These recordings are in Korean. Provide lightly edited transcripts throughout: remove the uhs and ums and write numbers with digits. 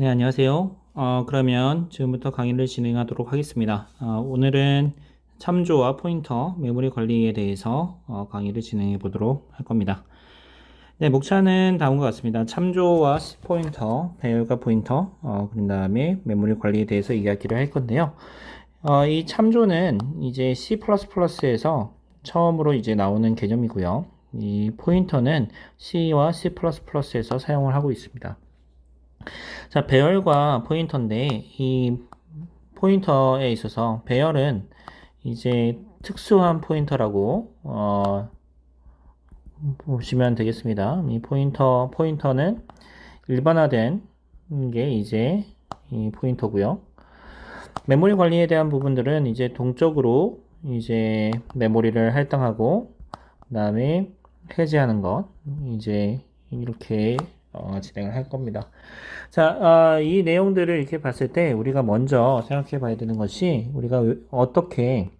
네, 안녕하세요. 그러면 지금부터 강의를 진행하도록 하겠습니다. 오늘은 참조와 포인터, 메모리 관리에 대해서 강의를 진행해 보도록 할 겁니다. 네, 목차는 다음과 같습니다. 참조와 포인터, 배열과 포인터, 그런 다음에 메모리 관리에 대해서 이야기를 할 건데요. 이 참조는 이제 C++에서 처음으로 이제 나오는 개념이고요. 이 포인터는 C와 C++에서 사용을 하고 있습니다. 자, 배열과 포인터인데, 이 포인터에 있어서 배열은 이제 특수한 포인터라고, 보시면 되겠습니다. 이 포인터는 일반화된 게 이제 이 포인터고요. 메모리 관리에 대한 부분들은 이제 동적으로 이제 메모리를 할당하고, 그 다음에 해제하는 것, 이제 이렇게 진행을 할 겁니다. 자, 이 내용들을 이렇게 봤을 때 우리가 먼저 생각해 봐야 되는 것이 우리가 어떻게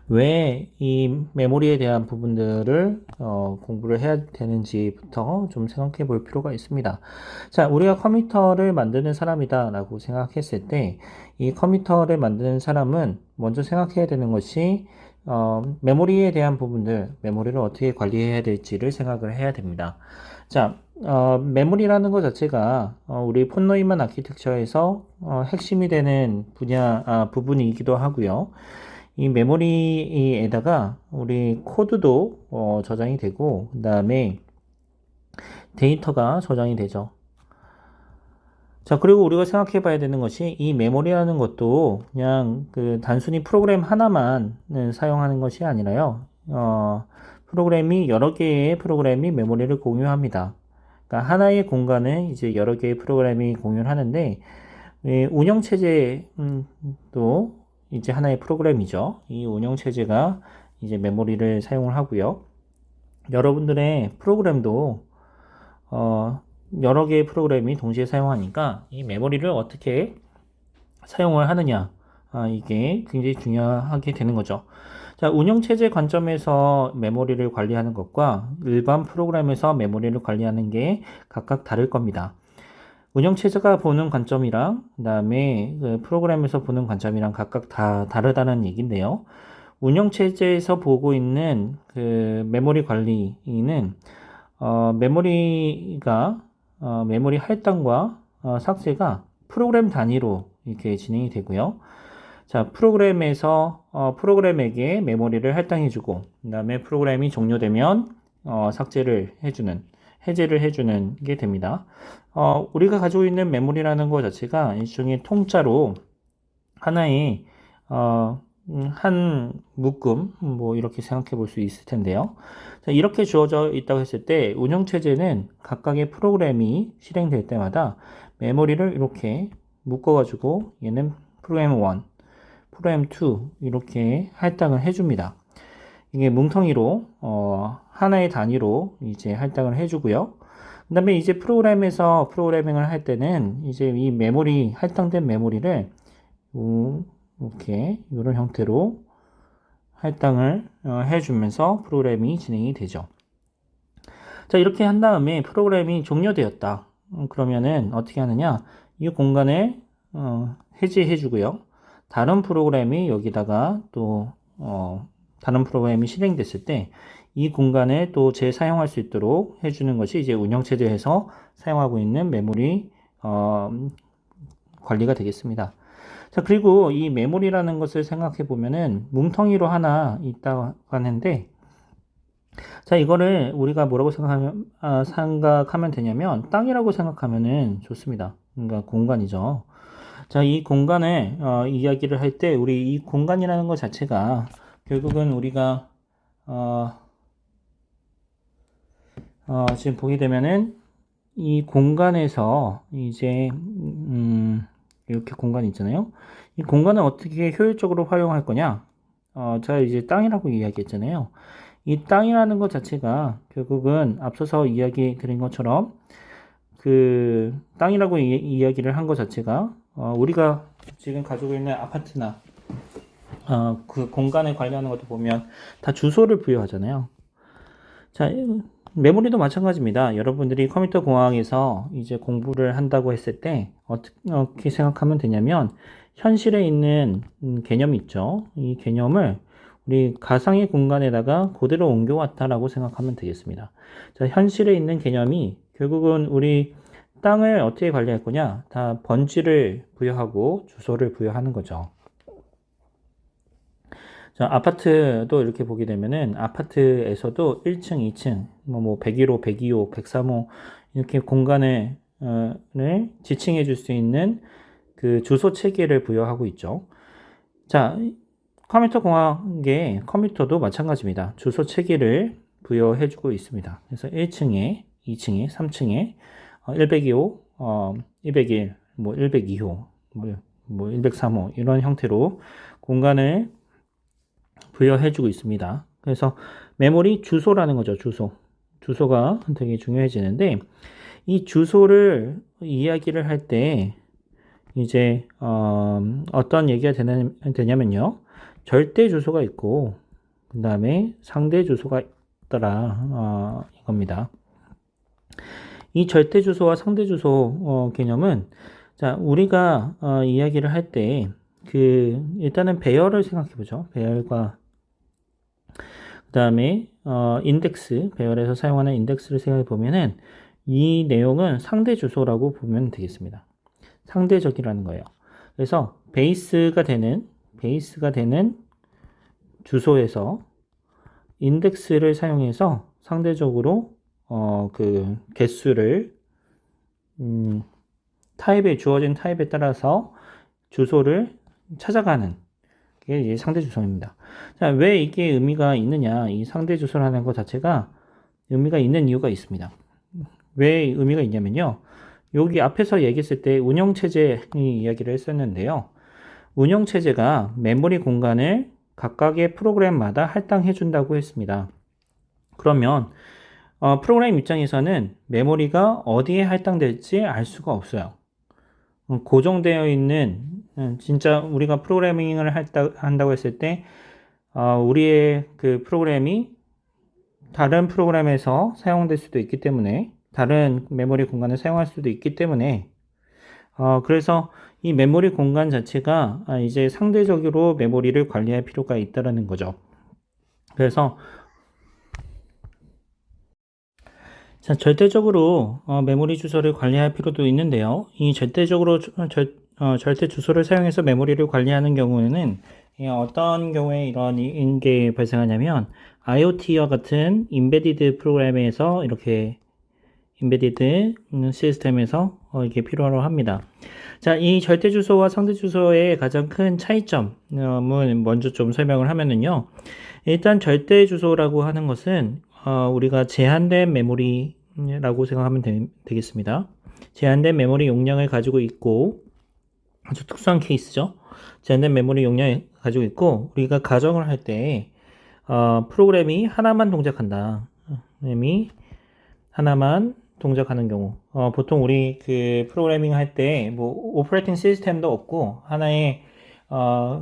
왜 이 메모리에 대한 부분들을 공부를 해야 되는지부터 좀 생각해 볼 필요가 있습니다. 자, 우리가 컴퓨터를 만드는 사람이다 라고 생각했을 때 이 컴퓨터를 만드는 사람은 먼저 생각해야 되는 것이 메모리에 대한 부분들, 메모리를 어떻게 관리해야 될지를 생각을 해야 됩니다. 자, 메모리라는 것 자체가 우리 폰 노이만 아키텍처에서 핵심이 되는 부분이기도 하고요. 이 메모리에다가 우리 코드도 저장이 되고, 그 다음에 데이터가 저장이 되죠. 자, 그리고 우리가 생각해 봐야 되는 것이 이 메모리라는 것도 그냥 그 단순히 프로그램 하나만 사용하는 것이 아니라요. 프로그램이 여러 개의 프로그램이 메모리를 공유합니다. 그러니까 하나의 공간에 이제 여러 개의 프로그램이 공유를 하는데, 운영체제도 이제 하나의 프로그램이죠. 이 운영체제가 이제 메모리를 사용을 하고요. 여러분들의 프로그램도 여러 개의 프로그램이 동시에 사용하니까 이 메모리를 어떻게 사용을 하느냐, 이게 굉장히 중요하게 되는 거죠. 자, 운영체제 관점에서 메모리를 관리하는 것과 일반 프로그램에서 메모리를 관리하는 게 각각 다를 겁니다. 운영체제가 보는 관점이랑 그 다음에 그 프로그램에서 보는 관점이랑 각각 다 다르다는 얘기인데요. 운영체제에서 보고 있는 그 메모리 관리는 메모리 할당과 삭제가 프로그램 단위로 이렇게 진행이 되고요. 자, 프로그램에게 메모리를 할당해주고, 그 다음에 프로그램이 종료되면 해제를 해주는 게 됩니다. 우리가 가지고 있는 메모리라는 것 자체가 일종의 통짜로 하나의 한 묶음, 뭐 이렇게 생각해 볼 수 있을 텐데요. 자, 이렇게 주어져 있다고 했을 때 운영체제는 각각의 프로그램이 실행될 때마다 메모리를 이렇게 묶어가지고 얘는 프로그램 1, 프로그램 2 이렇게 할당을 해줍니다. 이게 뭉텅이로 하나의 단위로 이제 할당을 해주고요. 그 다음에 이제 프로그램에서 프로그래밍을 할 때는 이제 이 할당된 메모리를 이렇게 이런 형태로 할당을 해주면서 프로그램이 진행이 되죠. 자, 이렇게 한 다음에 프로그램이 종료되었다. 그러면은 어떻게 하느냐? 이 공간을 해제해주고요. 다른 프로그램이 여기다가 또 다른 프로그램이 실행됐을 때 이 공간을 또 재사용할 수 있도록 해주는 것이 이제 운영체제에서 사용하고 있는 메모리 관리가 되겠습니다. 자, 그리고 이 메모리라는 것을 생각해 보면은 뭉텅이로 하나 있다고 하는데, 자, 이거를 우리가 뭐라고 생각하면 되냐면 땅이라고 생각하면은 좋습니다. 그러니까 공간이죠. 자, 이 공간을 이야기를 할 때 우리 이 공간이라는 것 자체가 결국은 우리가 지금 보게 되면은 이 공간에서 이제 이렇게 공간이 있잖아요. 이 공간을 어떻게 효율적으로 활용할 거냐? 제가 이제 땅이라고 이야기했잖아요. 이 땅이라는 것 자체가 결국은 앞서서 이야기 드린 것처럼 그 땅이라고 이야기를 한 것 자체가 우리가 지금 가지고 있는 아파트나 그 공간을 관리하는 것도 보면 다 주소를 부여하잖아요. 자, 메모리도 마찬가지입니다. 여러분들이 컴퓨터 공학에서 이제 공부를 한다고 했을 때 어떻게 생각하면 되냐면 현실에 있는 개념이 있죠. 이 개념을 우리 가상의 공간에다가 그대로 옮겨왔다라고 생각하면 되겠습니다. 자, 현실에 있는 개념이 결국은 우리 땅을 어떻게 관리할 거냐? 다 번지를 부여하고 주소를 부여하는 거죠. 자, 아파트도 이렇게 보게 되면은 아파트에서도 1층, 2층, 101호, 102호, 103호 이렇게 공간을 지칭해 줄 수 있는 그 주소 체계를 부여하고 있죠. 자, 컴퓨터 공학의 컴퓨터도 마찬가지입니다. 주소 체계를 부여해 주고 있습니다. 그래서 1층에, 2층에, 3층에 102호, 201, 102호, 103호 이런 형태로 공간을 부여해주고 있습니다. 그래서 메모리 주소라는 거죠. 주소가 되게 중요해지는데 이 주소를 이야기를 할 때 이제 어떤 얘기가 되냐면요. 절대 주소가 있고 그 다음에 상대 주소가 있더라 이겁니다. 이 절대 주소와 상대 주소 개념은 자 우리가 이야기를 할 때 일단은 배열을 생각해 보죠. 배열과 그 다음에 인덱스, 배열에서 사용하는 인덱스를 생각해 보면은 이 내용은 상대 주소라고 보면 되겠습니다. 상대적이라는 거예요. 그래서 베이스가 되는 주소에서 인덱스를 사용해서 상대적으로 그 개수를 주어진 타입에 따라서 주소를 찾아가는 게 이제 상대 주소입니다. 자, 왜 이게 의미가 있느냐? 이 상대 주소라는 것 자체가 의미가 있는 이유가 있습니다. 왜 의미가 있냐면요. 여기 앞에서 얘기했을 때 운영체제 이야기를 했었는데요. 운영체제가 메모리 공간을 각각의 프로그램마다 할당해 준다고 했습니다. 그러면 프로그램 입장에서는 메모리가 어디에 할당될지 알 수가 없어요. 고정되어 있는 진짜 우리가 프로그래밍을 한다고 했을 때 우리의 그 프로그램이 다른 프로그램에서 사용될 수도 있기 때문에 다른 메모리 공간을 사용할 수도 있기 때문에 그래서 이 메모리 공간 자체가 이제 상대적으로 메모리를 관리할 필요가 있다라는 거죠. 그래서 자, 절대적으로 메모리 주소를 관리할 필요도 있는데요. 이 절대 주소를 사용해서 메모리를 관리하는 경우에는 어떤 경우에 이런 게 발생하냐면 IoT와 같은 인베디드 프로그램에서 이렇게 인베디드 시스템에서 이게 필요로 합니다. 자, 이 절대 주소와 상대 주소의 가장 큰 차이점은 먼저 좀 설명을 하면은요. 일단 절대 주소라고 하는 것은 우리가 제한된 메모리라고 생각하면 되겠습니다. 제한된 메모리 용량을 가지고 있고 아주 특수한 케이스죠. 제한된 메모리 용량을 가지고 있고 우리가 가정을 할 때 프로그램이 하나만 동작한다. 프로그램이 하나만 동작하는 경우 보통 우리 그 프로그래밍 할 때 뭐 오퍼레이팅 시스템도 없고 하나의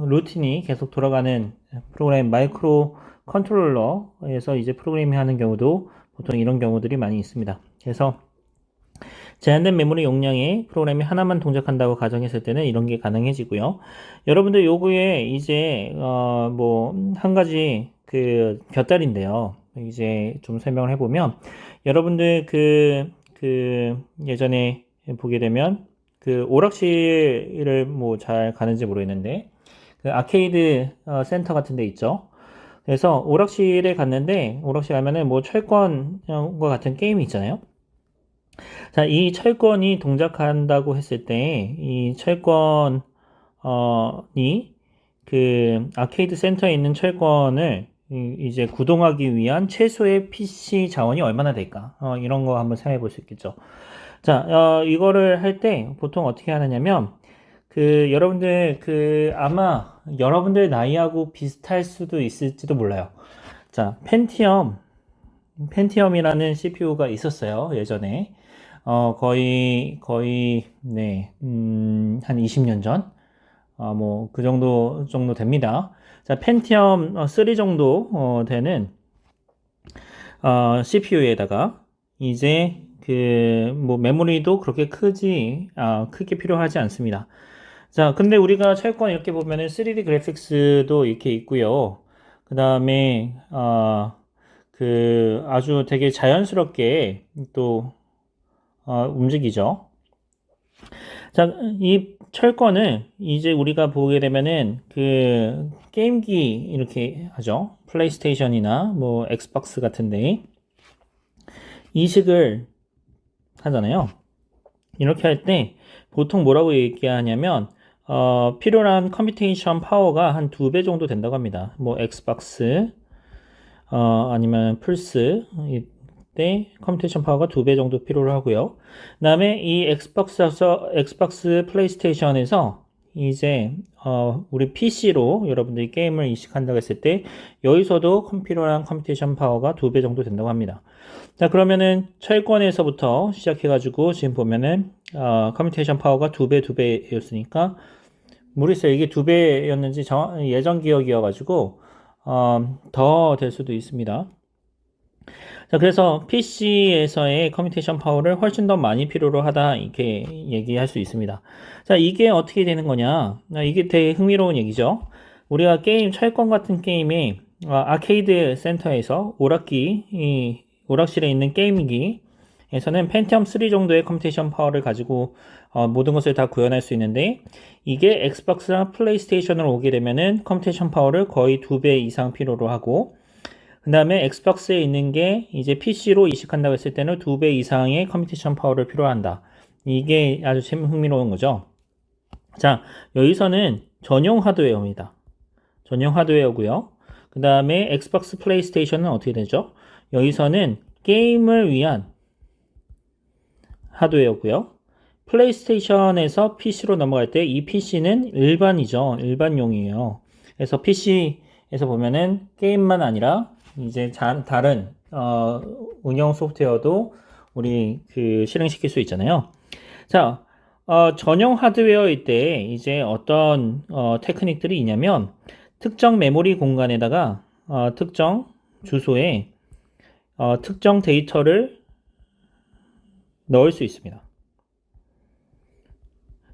루틴이 계속 돌아가는 프로그램 마이크로 컨트롤러에서 이제 프로그래밍 하는 경우도 보통 이런 경우들이 많이 있습니다. 그래서 제한된 메모리 용량의 프로그램이 하나만 동작한다고 가정했을 때는 이런 게 가능해지고요. 여러분들 요거에 이제 뭐 한 가지 그 곁다리인데요. 이제 좀 설명을 해보면 여러분들 예전에 보게 되면 그 오락실을 뭐 잘 가는지 모르겠는데 그 아케이드 센터 같은 데 있죠. 그래서 오락실에 갔는데 오락실 가면은 뭐 철권과 같은 게임이 있잖아요. 자, 이 철권이 동작한다고 했을 때 이 철권이 그 아케이드 센터에 있는 철권을 이제 구동하기 위한 최소의 PC 자원이 얼마나 될까? 이런 거 한번 생각해 볼 수 있겠죠. 자, 이거를 할 때 보통 어떻게 하느냐면 여러분들 아마 여러분들 나이하고 비슷할 수도 있을지도 몰라요. 자, 펜티엄이라는 CPU가 있었어요. 예전에. 거의, 네, 한 20년 전? 뭐, 그 정도 됩니다. 자, 펜티엄 3 정도 되는 CPU에다가 이제 뭐 메모리도 그렇게 크게 필요하지 않습니다. 자, 근데 우리가 채권 이렇게 보면은 3D 그래픽스도 이렇게 있고요. 그 다음에, 아주 되게 자연스럽게 또, 움직이죠. 자, 이 철권을 이제 우리가 보게 되면은 게임기 이렇게 하죠. 플레이스테이션이나 뭐 엑스박스 같은데 이식을 하잖아요. 이렇게 할 때 보통 뭐라고 얘기하냐면 필요한 컴퓨테이션 파워가 한 2배 정도 된다고 합니다. 뭐 엑스박스 아니면 플스 이때 컴퓨테이션 파워가 2배 정도 필요로 하고요. 그 다음에 이 엑스박스 플레이스테이션에서 이제 우리 PC로 여러분들이 게임을 이식한다고 했을 때 여기서도 필요한 컴퓨테이션 파워가 2배 정도 된다고 합니다. 자, 그러면은 철권에서부터 시작해가지고 지금 보면은 컴퓨테이션 파워가 2배였으니까 모르겠어요. 이게 2배였는지 예전 기억이어가지고 더 될 수도 있습니다. 자, 그래서 PC에서의 컴퓨테이션 파워를 훨씬 더 많이 필요로 하다 이렇게 얘기할 수 있습니다. 자, 이게 어떻게 되는 거냐? 이게 되게 흥미로운 얘기죠. 우리가 철권 같은 게임에 아케이드 센터에서 오락실에 있는 게임기에서는 펜티엄 3 정도의 컴퓨테이션 파워를 가지고 모든 것을 다 구현할 수 있는데 이게 엑스박스나 플레이스테이션으로 오게 되면은 컴퓨테이션 파워를 거의 2배 이상 필요로 하고 그 다음에 엑스박스에 있는 게 이제 PC로 이식한다고 했을 때는 2배 이상의 컴퓨테이션 파워를 필요한다. 이게 아주 흥미로운 거죠. 자, 여기서는 전용 하드웨어입니다. 전용 하드웨어고요. 그 다음에 엑스박스 플레이스테이션은 어떻게 되죠? 여기서는 게임을 위한 하드웨어고요. 플레이스테이션에서 PC로 넘어갈 때 이 PC는 일반이죠. 일반용이에요. 그래서 PC에서 보면은 게임만 아니라 이제 다른 운영 소프트웨어도 우리 실행시킬 수 있잖아요. 자, 전용 하드웨어일 때 이제 어떤 테크닉들이 있냐면 특정 메모리 공간에다가 특정 주소에 특정 데이터를 넣을 수 있습니다.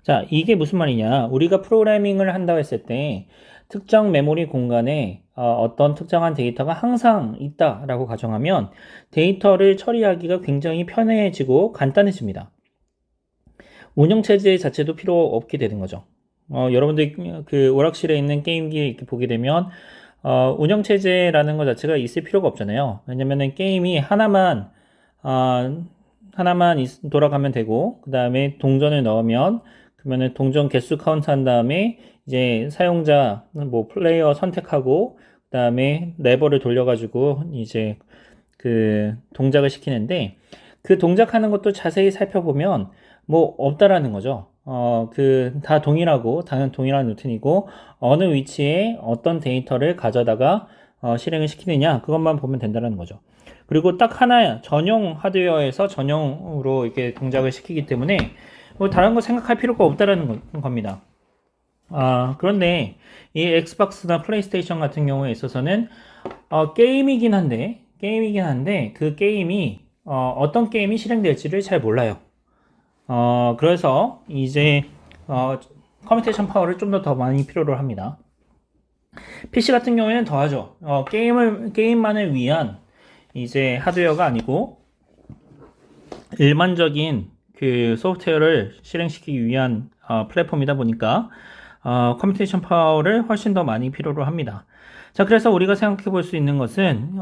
자, 이게 무슨 말이냐? 우리가 프로그래밍을 한다고 했을 때 특정 메모리 공간에 어떤 특정한 데이터가 항상 있다라고 가정하면 데이터를 처리하기가 굉장히 편해지고 간단해집니다. 운영체제 자체도 필요 없게 되는 거죠. 여러분들 오락실에 있는 게임기 이렇게 보게 되면 운영체제라는 것 자체가 있을 필요가 없잖아요. 왜냐면은 게임이 하나만 돌아가면 되고, 그 다음에 동전을 넣으면, 그러면은 동전 개수 카운트 한 다음에, 이제 사용자, 뭐, 플레이어 선택하고, 그 다음에 레버를 돌려가지고, 이제 동작을 시키는데, 그 동작하는 것도 자세히 살펴보면, 뭐, 없다라는 거죠. 다 당연 동일한 루틴이고, 어느 위치에 어떤 데이터를 가져다가, 실행을 시키느냐, 그것만 보면 된다는 거죠. 그리고 딱 하나 전용 하드웨어에서 전용으로 이렇게 동작을 시키기 때문에, 뭐 다른 거 생각할 필요가 없다라는 겁니다. 그런데 이 엑스박스나 플레이스테이션 같은 경우에 있어서는, 게임이긴 한데, 그 게임이, 어떤 게임이 실행될지를 잘 몰라요. 그래서 이제 컴퓨테이션 파워를 좀 더 많이 필요로 합니다. PC 같은 경우에는 더하죠. 게임만을 위한 이제 하드웨어가 아니고 일반적인 소프트웨어를 실행시키기 위한 플랫폼이다 보니까 컴퓨테이션 파워를 훨씬 더 많이 필요로 합니다. 자, 그래서 우리가 생각해 볼 수 있는 것은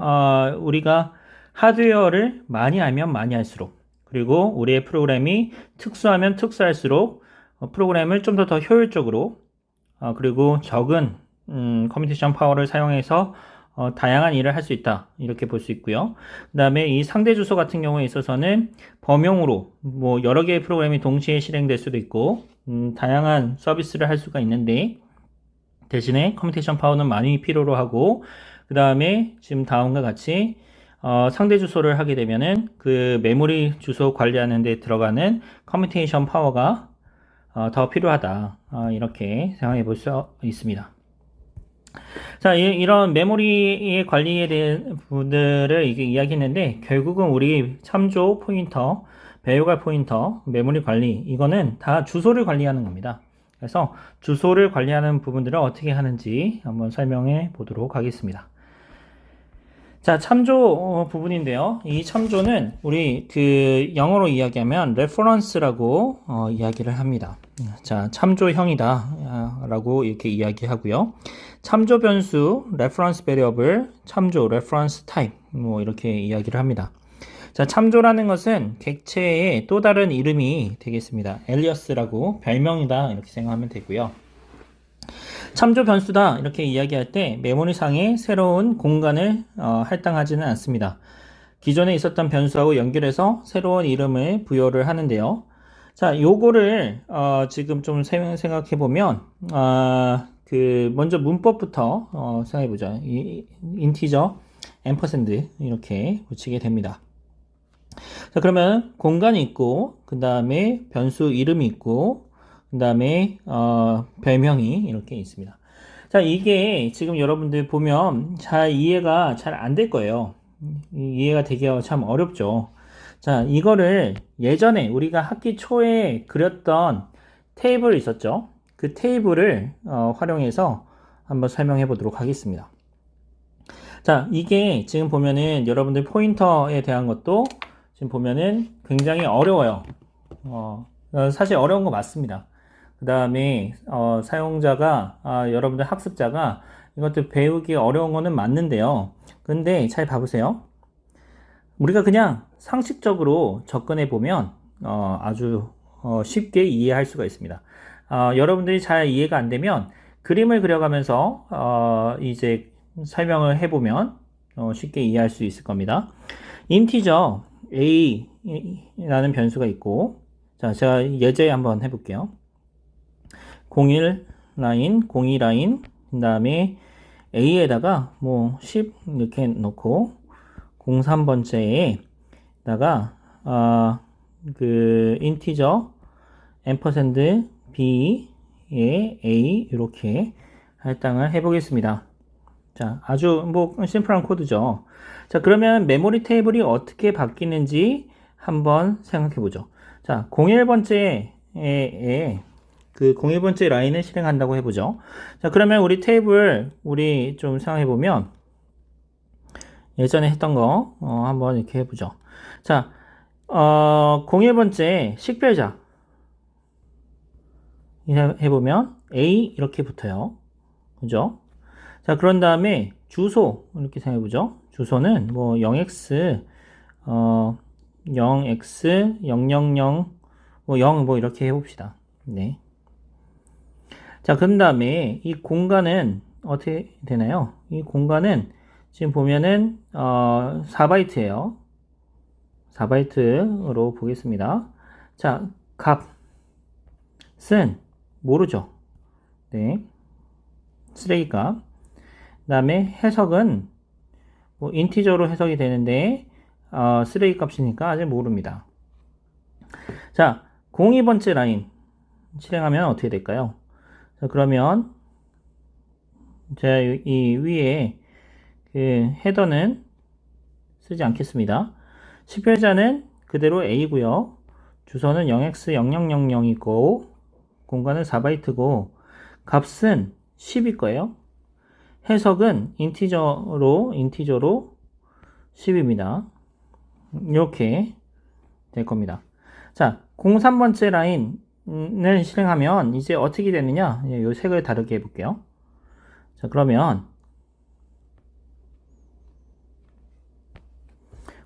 우리가 하드웨어를 많이 알면 많이 할수록 그리고 우리의 프로그램이 특수하면 특수할수록 프로그램을 좀 더 효율적으로 그리고 적은 컴퓨테이션 파워를 사용해서 다양한 일을 할 수 있다 이렇게 볼 수 있고요. 그 다음에 이 상대 주소 같은 경우에 있어서는 범용으로 뭐 여러 개의 프로그램이 동시에 실행될 수도 있고 다양한 서비스를 할 수가 있는데 대신에 컴퓨테이션 파워는 많이 필요로 하고 그 다음에 지금 다음과 같이 상대 주소를 하게 되면은 그 메모리 주소 관리하는 데 들어가는 컴퓨테이션 파워가 더 필요하다 이렇게 생각해 볼 수 있습니다. 자, 이런 메모리의 관리에 대한 부분들을 이게 이야기했는데, 결국은 우리 참조 포인터, 배우갈 포인터, 메모리 관리, 이거는 다 주소를 관리하는 겁니다. 그래서 주소를 관리하는 부분들을 어떻게 하는지 한번 설명해 보도록 하겠습니다. 자, 참조 부분인데요. 이 참조는 우리 그 영어로 이야기하면 reference라고 이야기를 합니다. 자, 참조형이다 라고 이렇게 이야기하고요. 참조 변수 reference variable, 참조 reference type 뭐 이렇게 이야기를 합니다. 자, 참조라는 것은 객체의 또 다른 이름이 되겠습니다. alias라고 별명이다 이렇게 생각하면 되고요. 참조 변수다 이렇게 이야기할 때 메모리상에 새로운 공간을 할당하지는 않습니다. 기존에 있었던 변수하고 연결해서 새로운 이름을 부여를 하는데요. 자, 요거를 지금 좀 생각해 보면 그 먼저 문법부터 생각해 보죠. 인티저 앰퍼샌드 이렇게 붙이게 됩니다. 자, 그러면 공간이 있고 그 다음에 변수 이름이 있고 그 다음에 별명이 이렇게 있습니다. 자, 이게 지금 여러분들 보면 잘 이해가 잘 안 될 거예요. 이해가 되기가 참 어렵죠. 자, 이거를 예전에 우리가 학기 초에 그렸던 테이블 있었죠. 그 테이블을 활용해서 한번 설명해 보도록 하겠습니다. 자, 이게 지금 보면은 여러분들 포인터에 대한 것도 지금 보면은 굉장히 어려워요. 사실 어려운 거 맞습니다. 그 다음에 사용자가 여러분들 학습자가 이것도 배우기 어려운 거는 맞는데요. 근데 잘 봐보세요. 우리가 그냥 상식적으로 접근해 보면 아주 쉽게 이해할 수가 있습니다. 여러분들이 잘 이해가 안 되면 그림을 그려가면서 이제 설명을 해보면 쉽게 이해할 수 있을 겁니다. 인티저 a라는 변수가 있고, 자, 제가 예제 한번 해볼게요. 01 라인, 02 라인, 그 다음에 a에다가 뭐 10 이렇게 넣고 03번째에다가 그 인티저 앰퍼샌드 b에 a 이렇게 할당을 해보겠습니다. 자, 아주 뭐 심플한 코드죠. 자, 그러면 메모리 테이블이 어떻게 바뀌는지 한번 생각해 보죠. 자, 01번째에 그 01번째 라인을 실행한다고 해보죠. 자, 그러면 우리 테이블 우리 좀 생각해 보면 예전에 했던 거 한번 이렇게 해보죠. 자, 01번째 식별자 해보면 A 이렇게 붙어요. 그죠? 자, 그런 다음에 주소 이렇게 생각해보죠. 주소는 뭐 0x 0x 000 뭐 0 뭐 이렇게 해봅시다. 네. 자, 그런 다음에 이 공간은 어떻게 되나요? 이 공간은 지금 보면은 4바이트예요. 4바이트로 보겠습니다. 자, 값은 모르죠. 네. 쓰레기값. 그 다음에 해석은 뭐 인티저로 해석이 되는데 쓰레기 값이니까 아직 모릅니다. 자, 02번째 라인 실행하면 어떻게 될까요? 자, 그러면 제가 이 위에 그 헤더는 쓰지 않겠습니다. 식별자는 그대로 A고요. 주소는 0x0000이고 공간은 4바이트고 값은 10일 거예요. 해석은 인티저로 10입니다. 이렇게 될 겁니다. 자, 03번째 라인을 실행하면 이제 어떻게 되느냐? 이 색을 다르게 해볼게요. 자, 그러면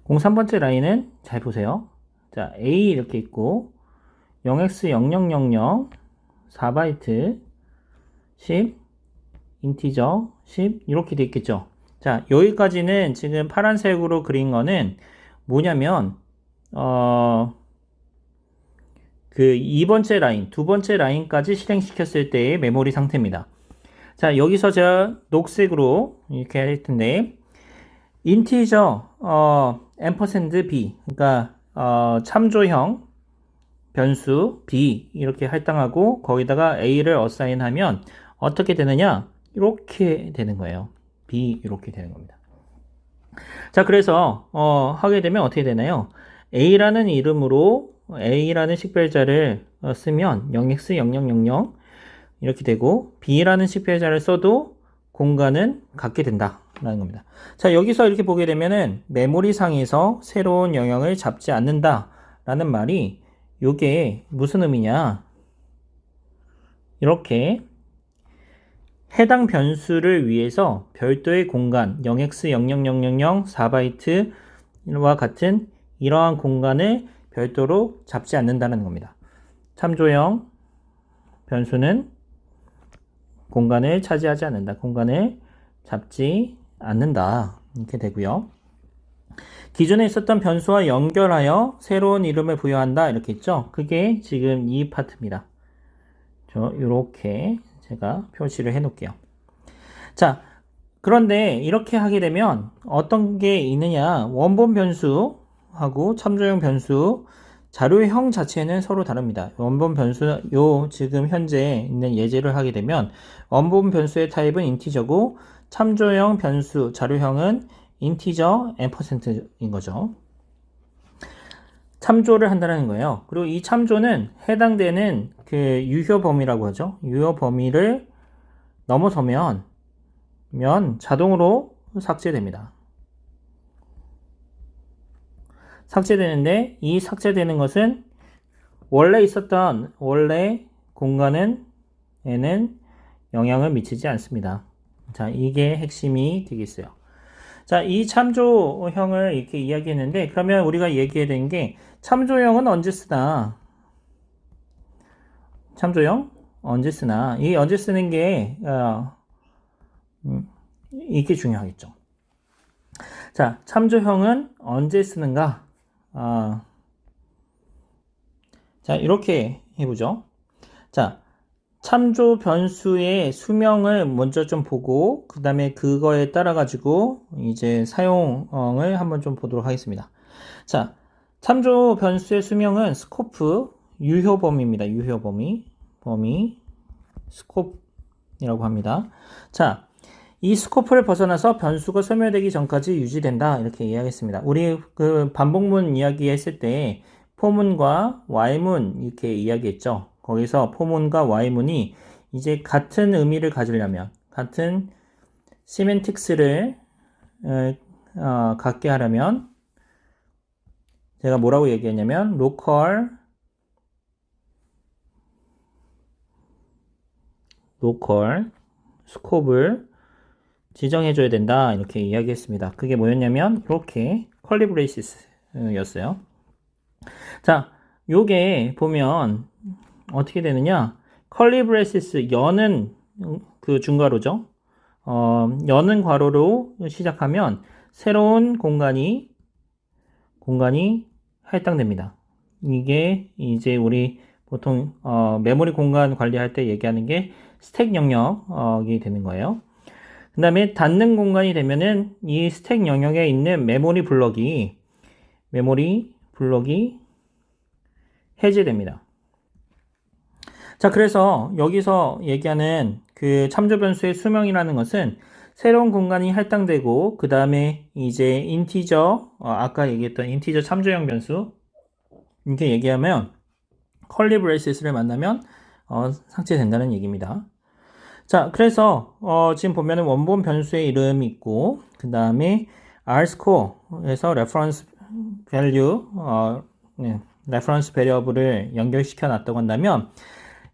03번째 라인은 잘 보세요. 자, A 이렇게 있고 0x0000 4바이트 10 인티저 10 이렇게 돼 있겠죠. 자, 여기까지는 지금 파란색으로 그린 거는 뭐냐면 그 2번째 라인, 두 번째 라인까지 실행시켰을 때의 메모리 상태입니다. 자, 여기서 제가 녹색으로 이렇게 할 텐데 인티저 앰퍼샌드 b 그러니까 참조형 변수 b 이렇게 할당하고 거기다가 a를 어사인하면 어떻게 되느냐? 이렇게 되는 거예요. B 이렇게 되는 겁니다. 자, 그래서 하게 되면 어떻게 되나요? A라는 이름으로 A라는 식별자를 쓰면 0x0000 이렇게 되고 B라는 식별자를 써도 공간은 같게 된다라는 겁니다. 자, 여기서 이렇게 보게 되면은 메모리상에서 새로운 영역을 잡지 않는다라는 말이 요게 무슨 의미냐? 이렇게 해당 변수를 위해서 별도의 공간 0x0000 4바이트와 같은 이러한 공간을 별도로 잡지 않는다는 겁니다. 참조형 변수는 공간을 차지하지 않는다. 공간을 잡지 않는다. 이렇게 되고요. 기존에 있었던 변수와 연결하여 새로운 이름을 부여한다. 이렇게 있죠. 그게 지금 이 파트입니다. 이렇게 제가 표시를 해 놓을게요. 자, 그런데 이렇게 하게 되면 어떤 게 있느냐? 원본 변수하고 참조형 변수 자료형 자체는 서로 다릅니다. 원본 변수, 지금 현재 있는 예제를 하게 되면 원본 변수의 타입은 인티저고 참조형 변수 자료형은 인티저 %인 거죠. 참조를 한다는 거예요. 그리고 이 참조는 해당되는 그 유효 범위라고 하죠. 유효 범위를 넘어서면 자동으로 삭제됩니다. 삭제되는데 이 삭제되는 것은 원래 있었던 공간에는 영향을 미치지 않습니다. 자, 이게 핵심이 되겠어요. 자, 이 참조형을 이렇게 이야기했는데 그러면 우리가 얘기해야 되는 게 참조형은 언제 쓰나? 참조형 언제 쓰나? 이 언제 쓰는 게 이게 중요하겠죠. 자, 참조형은 언제 쓰는가? 자, 이렇게 해보죠. 자, 참조 변수의 수명을 먼저 좀 보고 그 다음에 그거에 따라 가지고 이제 사용을 한번 좀 보도록 하겠습니다. 자, 참조 변수의 수명은 스코프 유효 범위입니다. 유효 범위 스코프이라고 합니다. 자, 이 스코프를 벗어나서 변수가 소멸되기 전까지 유지된다. 이렇게 이야기했습니다. 우리 그 반복문 이야기했을 때 포문과 Y문 이렇게 이야기했죠. 거기서 포문과 Y문이 이제 같은 의미를 가지려면, 같은 시멘틱스를 갖게 하려면 제가 뭐라고 얘기했냐면 로컬 스코프를 지정해줘야 된다. 이렇게 이야기했습니다. 그게 뭐였냐면 이렇게 컬리 브레이시스였어요. 자, 요게 보면 어떻게 되느냐? 컬리 브레이시스 연은 그 중괄호죠. 연은 괄호로 시작하면 새로운 공간이 할당됩니다. 이게 이제 우리 보통 메모리 공간 관리할 때 얘기하는 게 스택 영역이 되는 거예요. 그 다음에 닫는 공간이 되면은 이 스택 영역에 있는 메모리 블럭이 해제됩니다. 자, 그래서 여기서 얘기하는 그 참조 변수의 수명이라는 것은 새로운 공간이 할당되고 그 다음에 이제 인티저 아까 얘기했던 인티저 참조형 변수 이렇게 얘기하면 컬리 브레이시스를 만나면 삭제된다는 얘기입니다. 자, 그래서 지금 보면은 원본 변수의 이름이 있고 그 다음에 rscore에서 reference variable을 연결시켜 놨다고 한다면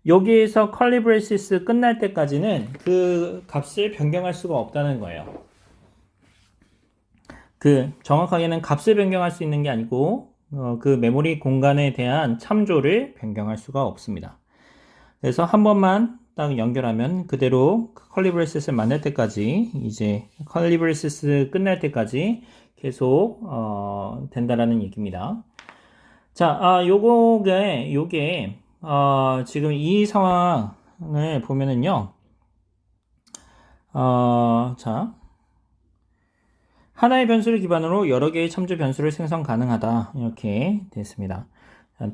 여기에서 컬리 브레이시스 끝날 때까지는 그 값을 변경할 수가 없다는 거예요. 그 정확하게는 값을 변경할 수 있는 게 아니고 그 메모리 공간에 대한 참조를 변경할 수가 없습니다. 그래서 한 번만 딱 연결하면 그대로 컬리 브레이시스를 만날 때까지 이제 컬리 브레이시스 끝날 때까지 계속 된다라는 얘기입니다. 자, 요게 지금 이 상황을 보면은요. 자, 하나의 변수를 기반으로 여러 개의 참조 변수를 생성 가능하다. 이렇게 됐습니다.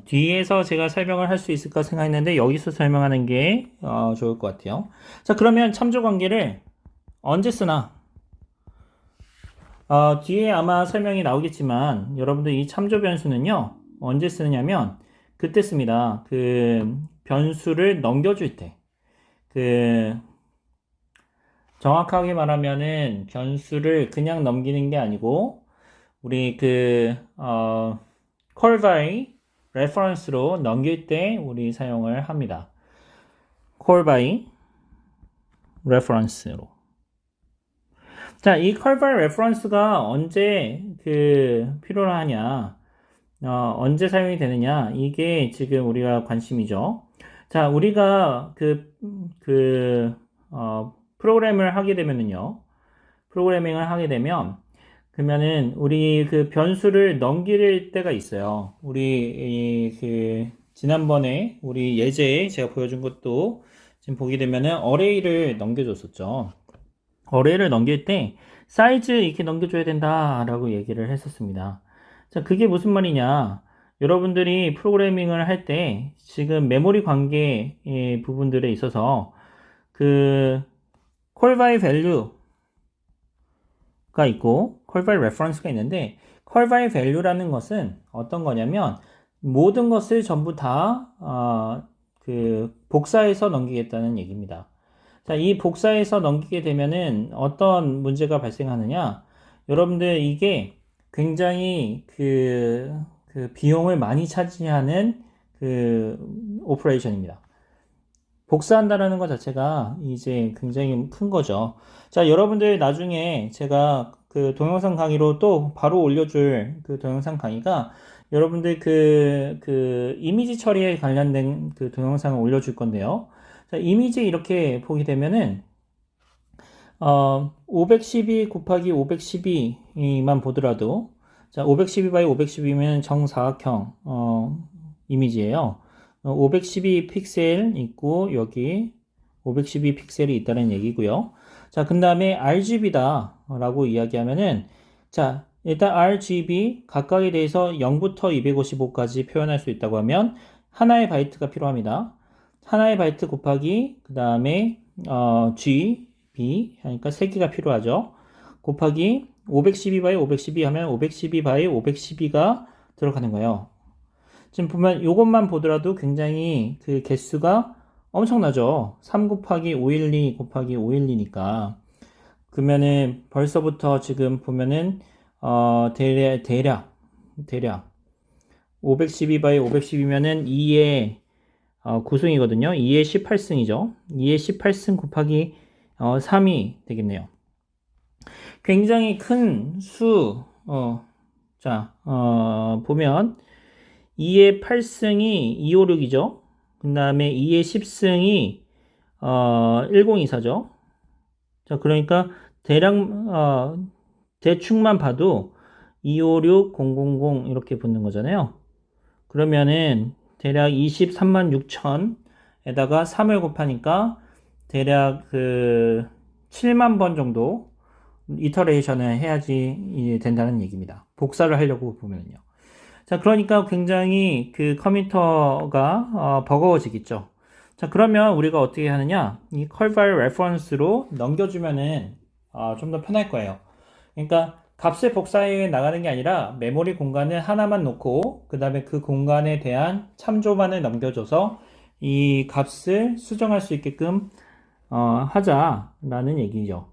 뒤에서 제가 설명을 할 수 있을까 생각했는데 여기서 설명하는 게 좋을 것 같아요. 자, 그러면 참조 관계를 언제 쓰나? 뒤에 아마 설명이 나오겠지만 여러분들 이 참조 변수는요 언제 쓰느냐면 그때 씁니다. 그 변수를 넘겨줄 때. 그 정확하게 말하면은 변수를 그냥 넘기는 게 아니고 우리 call by reference로 넘길 때 우리 사용을 합니다. call by reference로. 자, 이 call by reference가 언제 필요로 하냐, 언제 사용이 되느냐, 이게 지금 우리가 관심이죠. 자, 우리가 프로그램을 하게 되면은요, 프로그래밍을 하게 되면, 그러면은 우리 그 변수를 넘길 때가 있어요. 지난번에 우리 예제에 제가 보여준 것도 지금 보게 되면은 어레이를 넘겨줬었죠. 어레이를 넘길 때 사이즈 이렇게 넘겨줘야 된다라고 얘기를 했었습니다. 자, 그게 무슨 말이냐? 여러분들이 프로그래밍을 할 때 지금 메모리 관계 부분들에 있어서 call by value가 있고 call by reference가 있는데 call by value라는 것은 어떤 거냐면 모든 것을 전부 다 복사해서 넘기겠다는 얘기입니다. 자, 이 복사해서 넘기게 되면은 어떤 문제가 발생하느냐? 여러분들 이게 굉장히 비용을 많이 차지하는 오퍼레이션입니다. 복사한다라는 것 자체가 이제 굉장히 큰 거죠. 자, 여러분들 나중에 제가 동영상 강의로 또 바로 올려줄 동영상 강의가 여러분들 이미지 처리에 관련된 동영상을 올려줄 건데요. 자, 이미지 이렇게 보게 되면은 512 곱하기 512만 보더라도 자, 512 by 512면 정사각형 이미지예요. 512 픽셀 있고 여기 512 픽셀이 있다는 얘기고요. 자, 그 다음에 RGB다 라고 이야기하면은 자, 일단 RGB 각각에 대해서 0부터 255까지 표현할 수 있다고 하면 하나의 바이트가 필요합니다. 하나의 바이트 곱하기 그 다음에 GB 하니까 3개가 필요하죠. 곱하기 512 by 512 하면 512 by 512가 들어가는 거예요. 지금 보면 이것만 보더라도 굉장히 개수가 엄청나죠. 3 곱하기 512 곱하기 512니까 그러면은 벌써부터 지금 보면은 대략 512 by 512면은 2의 9승이거든요. 2의 18승이죠. 2의 18승 곱하기 3이 되겠네요. 굉장히 큰 수, 보면 2의 8승이 256이죠. 그 다음에 2의 10승이 1024죠. 자, 그러니까 대충만 봐도 256, 000 이렇게 붙는 거잖아요. 그러면은 대략 23만 6천에다가 3을 곱하니까 대략 7만 번 정도 이터레이션을 해야지 된다는 얘기입니다. 복사를 하려고 보면요. 자, 그러니까 굉장히 컴퓨터가 버거워지겠죠. 자, 그러면 우리가 어떻게 하느냐? 이 call by reference로 넘겨주면은 좀 더 편할 거예요. 그러니까 값을 복사해 나가는 게 아니라 메모리 공간을 하나만 놓고 그 다음에 그 공간에 대한 참조만을 넘겨줘서 이 값을 수정할 수 있게끔 하자라는 얘기죠.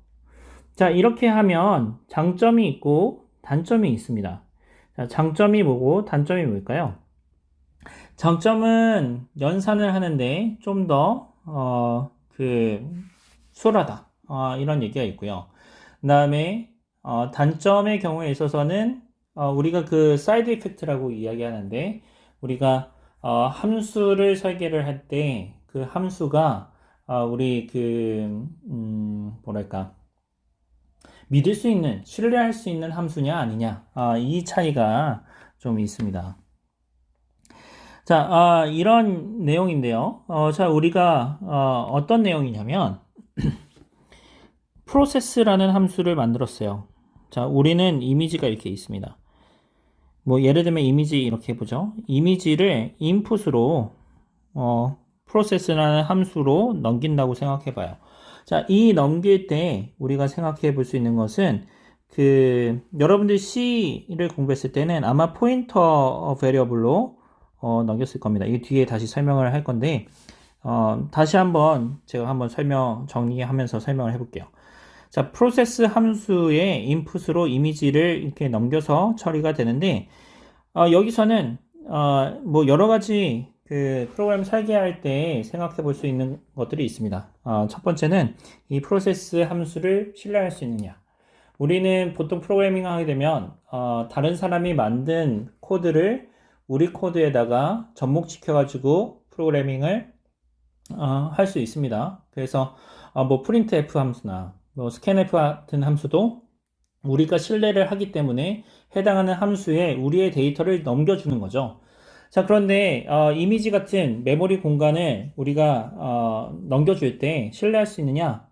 자, 이렇게 하면 장점이 있고 단점이 있습니다. 자, 장점이 뭐고 단점이 뭘까요? 장점은 연산을 하는데 좀 더 수월하다 이런 얘기가 있고요. 그 다음에 단점의 경우에 있어서는 우리가 사이드 이펙트라고 이야기하는데 우리가 함수를 설계를 할 때 그 함수가 우리 뭐랄까 믿을 수 있는 신뢰할 수 있는 함수냐 아니냐 이 차이가 좀 있습니다. 자, 이런 내용인데요. 자, 우리가 어떤 내용이냐면 프로세스라는 함수를 만들었어요. 자, 우리는 이미지가 이렇게 있습니다. 뭐 예를 들면 이미지 이렇게 해보죠. 이미지를 인풋으로 프로세스라는 함수로 넘긴다고 생각해 봐요. 자, 이 넘길 때 우리가 생각해 볼 수 있는 것은 여러분들 C를 공부했을 때는 아마 포인터 베리어블로 넘겼을 겁니다. 이 뒤에 다시 설명을 할 건데 다시 한번 제가 한번 정리하면서 설명을 해볼게요. 자, 프로세스 함수의 인풋으로 이미지를 이렇게 넘겨서 처리가 되는데 여기서는 뭐 여러 가지 프로그램 설계할 때 생각해 볼 수 있는 것들이 있습니다. 첫 번째는 이 프로세스 함수를 신뢰할 수 있느냐. 우리는 보통 프로그래밍 하게 되면 다른 사람이 만든 코드를 우리 코드에다가 접목시켜 가지고 프로그래밍을 할 수 있습니다. 그래서 뭐 printf 함수나 뭐 scanf 같은 함수도 우리가 신뢰를 하기 때문에 해당하는 함수에 우리의 데이터를 넘겨주는 거죠. 자, 그런데 이미지 같은 메모리 공간을 우리가 넘겨줄 때 신뢰할 수 있느냐?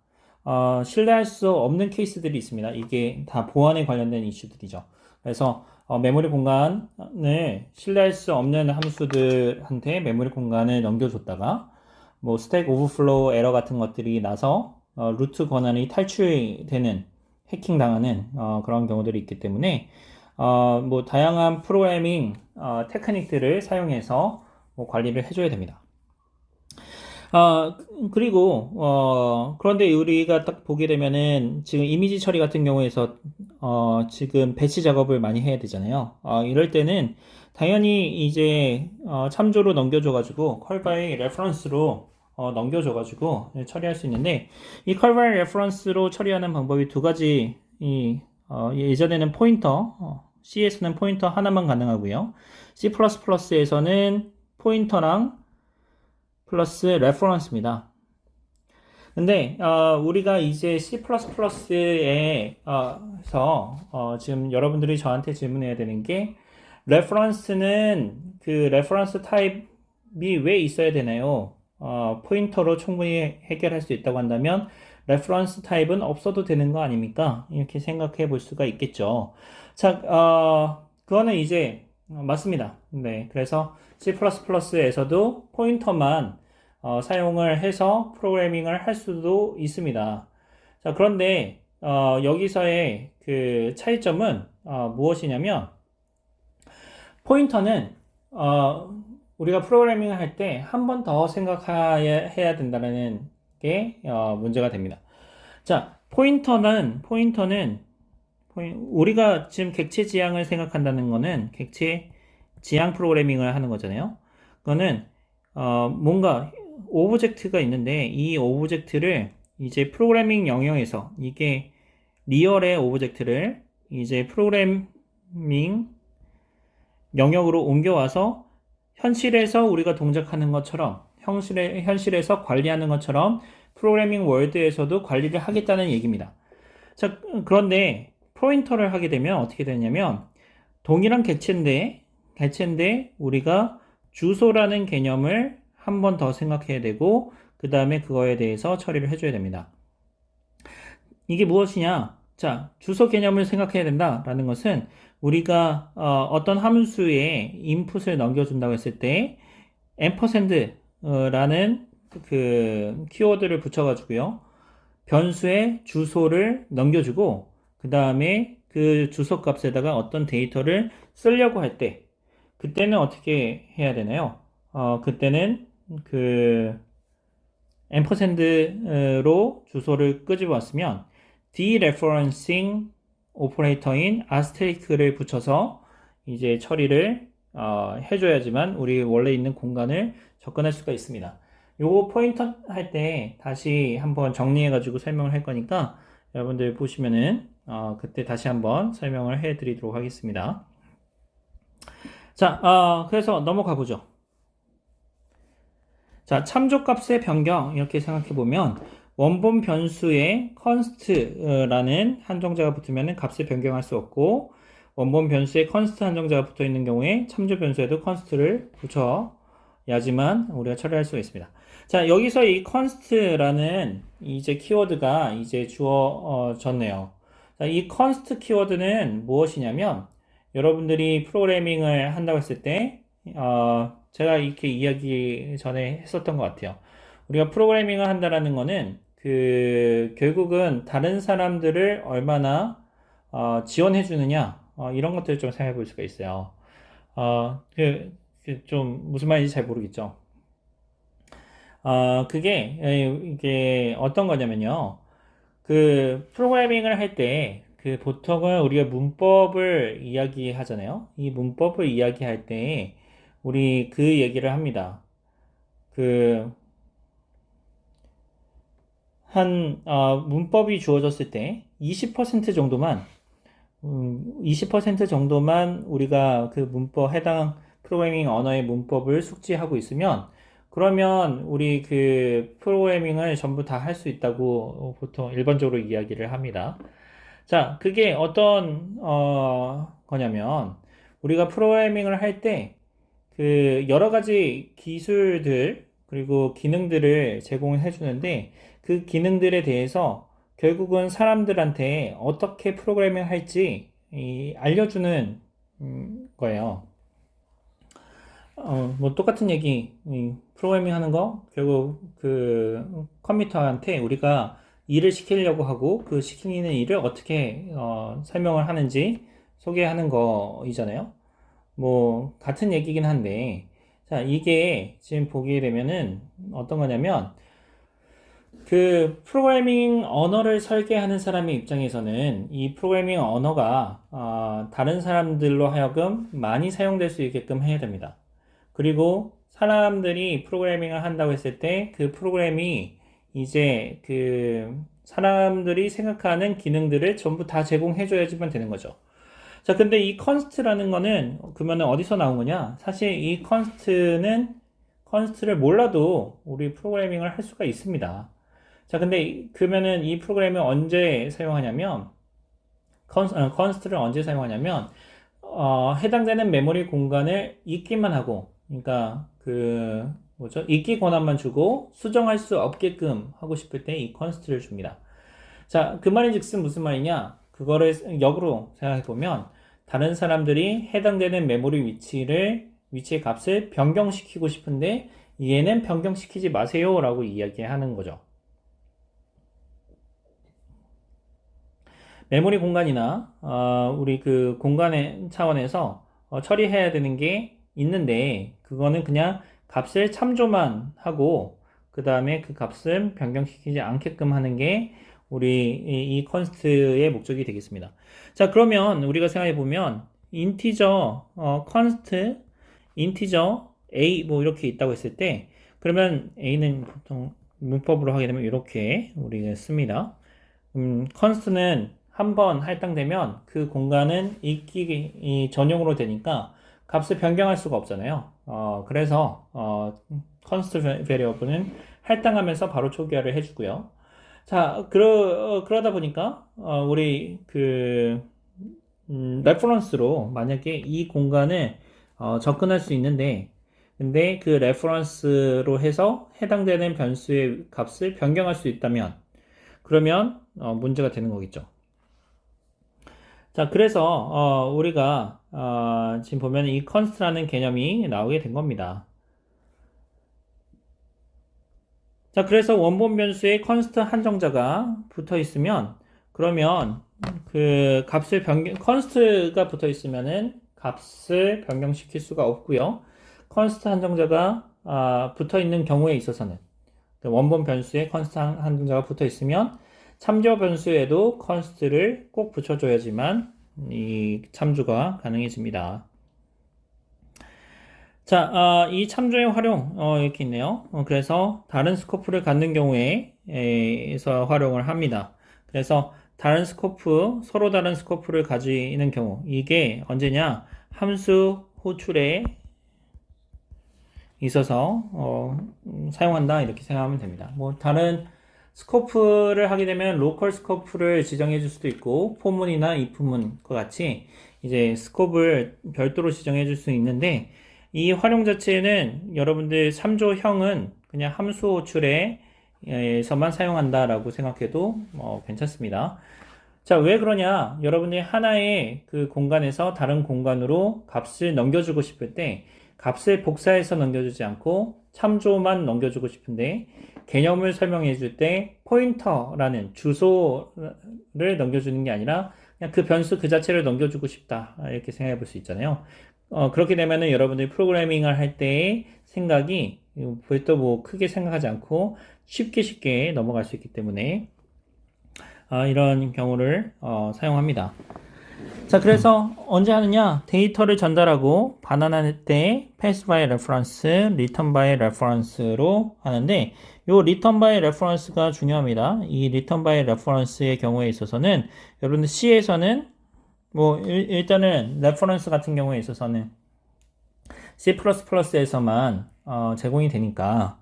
신뢰할 수 없는 케이스들이 있습니다. 이게 다 보안에 관련된 이슈들이죠. 그래서 메모리 공간을 신뢰할 수 없는 함수들한테 메모리 공간을 넘겨줬다가 뭐 스택 오버플로우 에러 같은 것들이 나서 루트 권한이 탈출되는 해킹 당하는 그런 경우들이 있기 때문에 뭐 다양한 프로그래밍 테크닉들을 사용해서 뭐 관리를 해줘야 됩니다. 그리고 그런데 우리가 딱 보게 되면은 지금 이미지 처리 같은 경우에서 지금 배치 작업을 많이 해야 되잖아요. 이럴 때는 당연히 이제 참조로 넘겨줘가지고 컬 바이 레퍼런스로 넘겨줘가지고 처리할 수 있는데 이 컬 바이 레퍼런스로 처리하는 방법이 두 가지. 예전에는 포인터, C에서는 포인터 하나만 가능하고요. C++에서는 포인터랑 플러스 레퍼런스입니다. 근데 우리가 이제 C++에서 지금 여러분들이 저한테 질문해야 되는 게 레퍼런스는 레퍼런스 타입이 왜 있어야 되나요? 포인터로 충분히 해결할 수 있다고 한다면 레퍼런스 타입은 없어도 되는 거 아닙니까? 이렇게 생각해 볼 수가 있겠죠. 자, 그거는 이제 맞습니다. 네, 그래서 C++에서도 포인터만 사용을 해서 프로그래밍을 할 수도 있습니다. 자, 그런데 여기서의 차이점은 무엇이냐면 포인터는 우리가 프로그래밍을 할 때 한 번 더 생각해야 된다는 게 문제가 됩니다. 자, 포인터는 우리가 지금 객체 지향을 생각한다는 거는 객체 지향 프로그래밍을 하는 거잖아요. 그거는 뭔가 오브젝트가 있는데 이 오브젝트를 이제 프로그래밍 영역에서 이게 리얼의 오브젝트를 이제 프로그래밍 영역으로 옮겨와서 현실에서 우리가 동작하는 것처럼 현실에서 관리하는 것처럼 프로그래밍 월드에서도 관리를 하겠다는 얘기입니다. 자, 그런데 포인터를 하게 되면 어떻게 되냐면 동일한 객체인데 우리가 주소라는 개념을 한 번 더 생각해야 되고 그 다음에 그거에 대해서 처리를 해줘야 됩니다. 이게 무엇이냐? 자, 주소 개념을 생각해야 된다라는 것은 우리가 어떤 함수에 인풋을 넘겨준다고 했을 때 ampersand라는 키워드를 붙여가지고요. 변수의 주소를 넘겨주고 그 다음에 그 주소 값에다가 어떤 데이터를 쓰려고 할 때 그때는 어떻게 해야 되나요? 그때는 ampersand로 주소를 끄집어 왔으면 dereferencing 오퍼레이터인 asteris크를 붙여서 이제 처리를 해줘야지만 우리 원래 있는 공간을 접근할 수가 있습니다. 요거 포인터 할 때 다시 한번 정리해 가지고 설명을 할 거니까 여러분들 보시면은 그때 다시 한번 설명을 해 드리도록 하겠습니다. 자, 그래서 넘어가 보죠. 자, 참조값의 변경 이렇게 생각해 보면 원본 변수에 const라는 한정자가 붙으면 값을 변경할 수 없고 원본 변수에 const 한정자가 붙어 있는 경우에 참조 변수에도 const를 붙여야지만 우리가 처리할 수가 있습니다. 자, 여기서 이 const라는 이제 키워드가 이제 주어졌네요. 자, 이 const 키워드는 무엇이냐면 여러분들이 프로그래밍을 한다고 했을 때, 제가 이렇게 이야기 전에 했었던 것 같아요. 우리가 프로그래밍을 한다라는 거는, 결국은 다른 사람들을 얼마나, 지원해 주느냐, 이런 것들을 좀 생각해 볼 수가 있어요. 좀, 무슨 말인지 잘 모르겠죠. 이게 어떤 거냐면요. 프로그래밍을 할 때, 보통은 우리가 문법을 이야기하잖아요. 이 문법을 이야기할 때, 우리 그 얘기를 합니다. 그, 문법이 주어졌을 때, 20% 정도만, 20% 정도만 우리가 그 해당 프로그래밍 언어의 문법을 숙지하고 있으면, 그러면 우리 프로그래밍을 전부 다 할 수 있다고 보통 일반적으로 이야기를 합니다. 자, 그게 어떤 거냐면 우리가 프로그래밍을 할 때 여러 가지 기술들 그리고 기능들을 제공해 주는데 그 기능들에 대해서 결국은 사람들한테 어떻게 프로그래밍 할지 알려주는 거예요. 뭐 똑같은 얘기, 프로그래밍 하는 거 결국 컴퓨터한테 우리가 일을 시키려고 하고 그 시키는 일을 어떻게 설명을 하는지 소개하는 거이잖아요. 뭐 같은 얘기긴 한데 자 이게 지금 보게 되면은 어떤 거냐면 프로그래밍 언어를 설계하는 사람의 입장에서는 이 프로그래밍 언어가 다른 사람들로 하여금 많이 사용될 수 있게끔 해야 됩니다. 그리고 사람들이 프로그래밍을 한다고 했을 때 그 프로그램이 이제 사람들이 생각하는 기능들을 전부 다 제공해줘야지만 되는 거죠. 자, 근데 이 컨스트라는 거는 그러면 어디서 나온 거냐? 사실 이 컨스트를 몰라도 우리 프로그래밍을 할 수가 있습니다. 자, 근데 그러면은 이 프로그램을 언제 사용하냐면 컨스트를 언제 사용하냐면 해당되는 메모리 공간을 있기만 하고 그러니까 읽기 권한만 주고 수정할 수 없게끔 하고 싶을 때 이 컨스트를 줍니다. 자, 그 말인즉슨 무슨 말이냐? 그거를 역으로 생각해 보면 다른 사람들이 해당되는 메모리 위치의 값을 변경시키고 싶은데 얘는 변경시키지 마세요 라고 이야기하는 거죠. 메모리 공간이나 우리 공간의 차원에서 처리해야 되는 게 있는데 그거는 그냥 값을 참조만 하고 그 다음에 그 값을 변경시키지 않게끔 하는 게 우리 이 컨스트의 목적이 되겠습니다. 자, 그러면 우리가 생각해 보면 인티저 컨스트 인티저 a 뭐 이렇게 있다고 했을 때 그러면 a는 보통 문법으로 하게 되면 이렇게 우리가 씁니다. 컨스트는 한번 할당되면 그 공간은 읽기 전용으로 되니까 값을 변경할 수가 없잖아요. 그래서 컨스트 베리어블은 할당하면서 바로 초기화를 해주고요. 자, 그러다 보니까 우리 레퍼런스로 만약에 이 공간을 접근할 수 있는데 근데 그 레퍼런스로 해서 해당되는 변수의 값을 변경할 수 있다면 그러면 문제가 되는 거겠죠. 자, 그래서 우리가 지금 보면 이 const라는 개념이 나오게 된 겁니다. 자, 그래서 원본 변수에 const 한정자가 붙어 있으면 그러면 const가 붙어 있으면은 값을 변경시킬 수가 없고요. const 한정자가 붙어 있는 경우에 있어서는 원본 변수에 const 한정자가 붙어 있으면 참조 변수에도 const를 꼭 붙여줘야지만 이 참조가 가능해집니다. 자, 이 참조의 활용 이렇게 있네요. 그래서 다른 스코프를 갖는 경우에서 활용을 합니다. 그래서 서로 다른 스코프를 가지는 경우 이게 언제냐? 함수 호출에 있어서 사용한다 이렇게 생각하면 됩니다. 뭐 다른 스코프를 하게 되면 로컬 스코프를 지정해 줄 수도 있고 포문이나 if문과 같이 이제 스코프를 별도로 지정해 줄 수 있는데 이 활용 자체는 여러분들 3조형은 그냥 함수 호출에서만 사용한다라고 생각해도 괜찮습니다. 자, 왜 그러냐? 여러분들이 하나의 그 공간에서 다른 공간으로 값을 넘겨주고 싶을 때 값을 복사해서 넘겨주지 않고 참조만 넘겨주고 싶은데 개념을 설명해 줄 때 포인터라는 주소를 넘겨주는 게 아니라 그냥 그 변수 그 자체를 넘겨주고 싶다. 이렇게 생각해 볼 수 있잖아요. 그렇게 되면은 여러분들이 프로그래밍을 할 때의 생각이 별도 뭐 크게 생각하지 않고 쉽게 넘어갈 수 있기 때문에 이런 경우를 사용합니다. 자, 그래서 언제 하느냐? 데이터를 전달하고 반환할 때 pass by reference, return by reference로 하는데 요 return by reference가 중요합니다. 이 return by reference의 경우에 있어서는 여러분들 C에서는 뭐 일단은 reference 같은 경우에 있어서는 C++에서만 제공이 되니까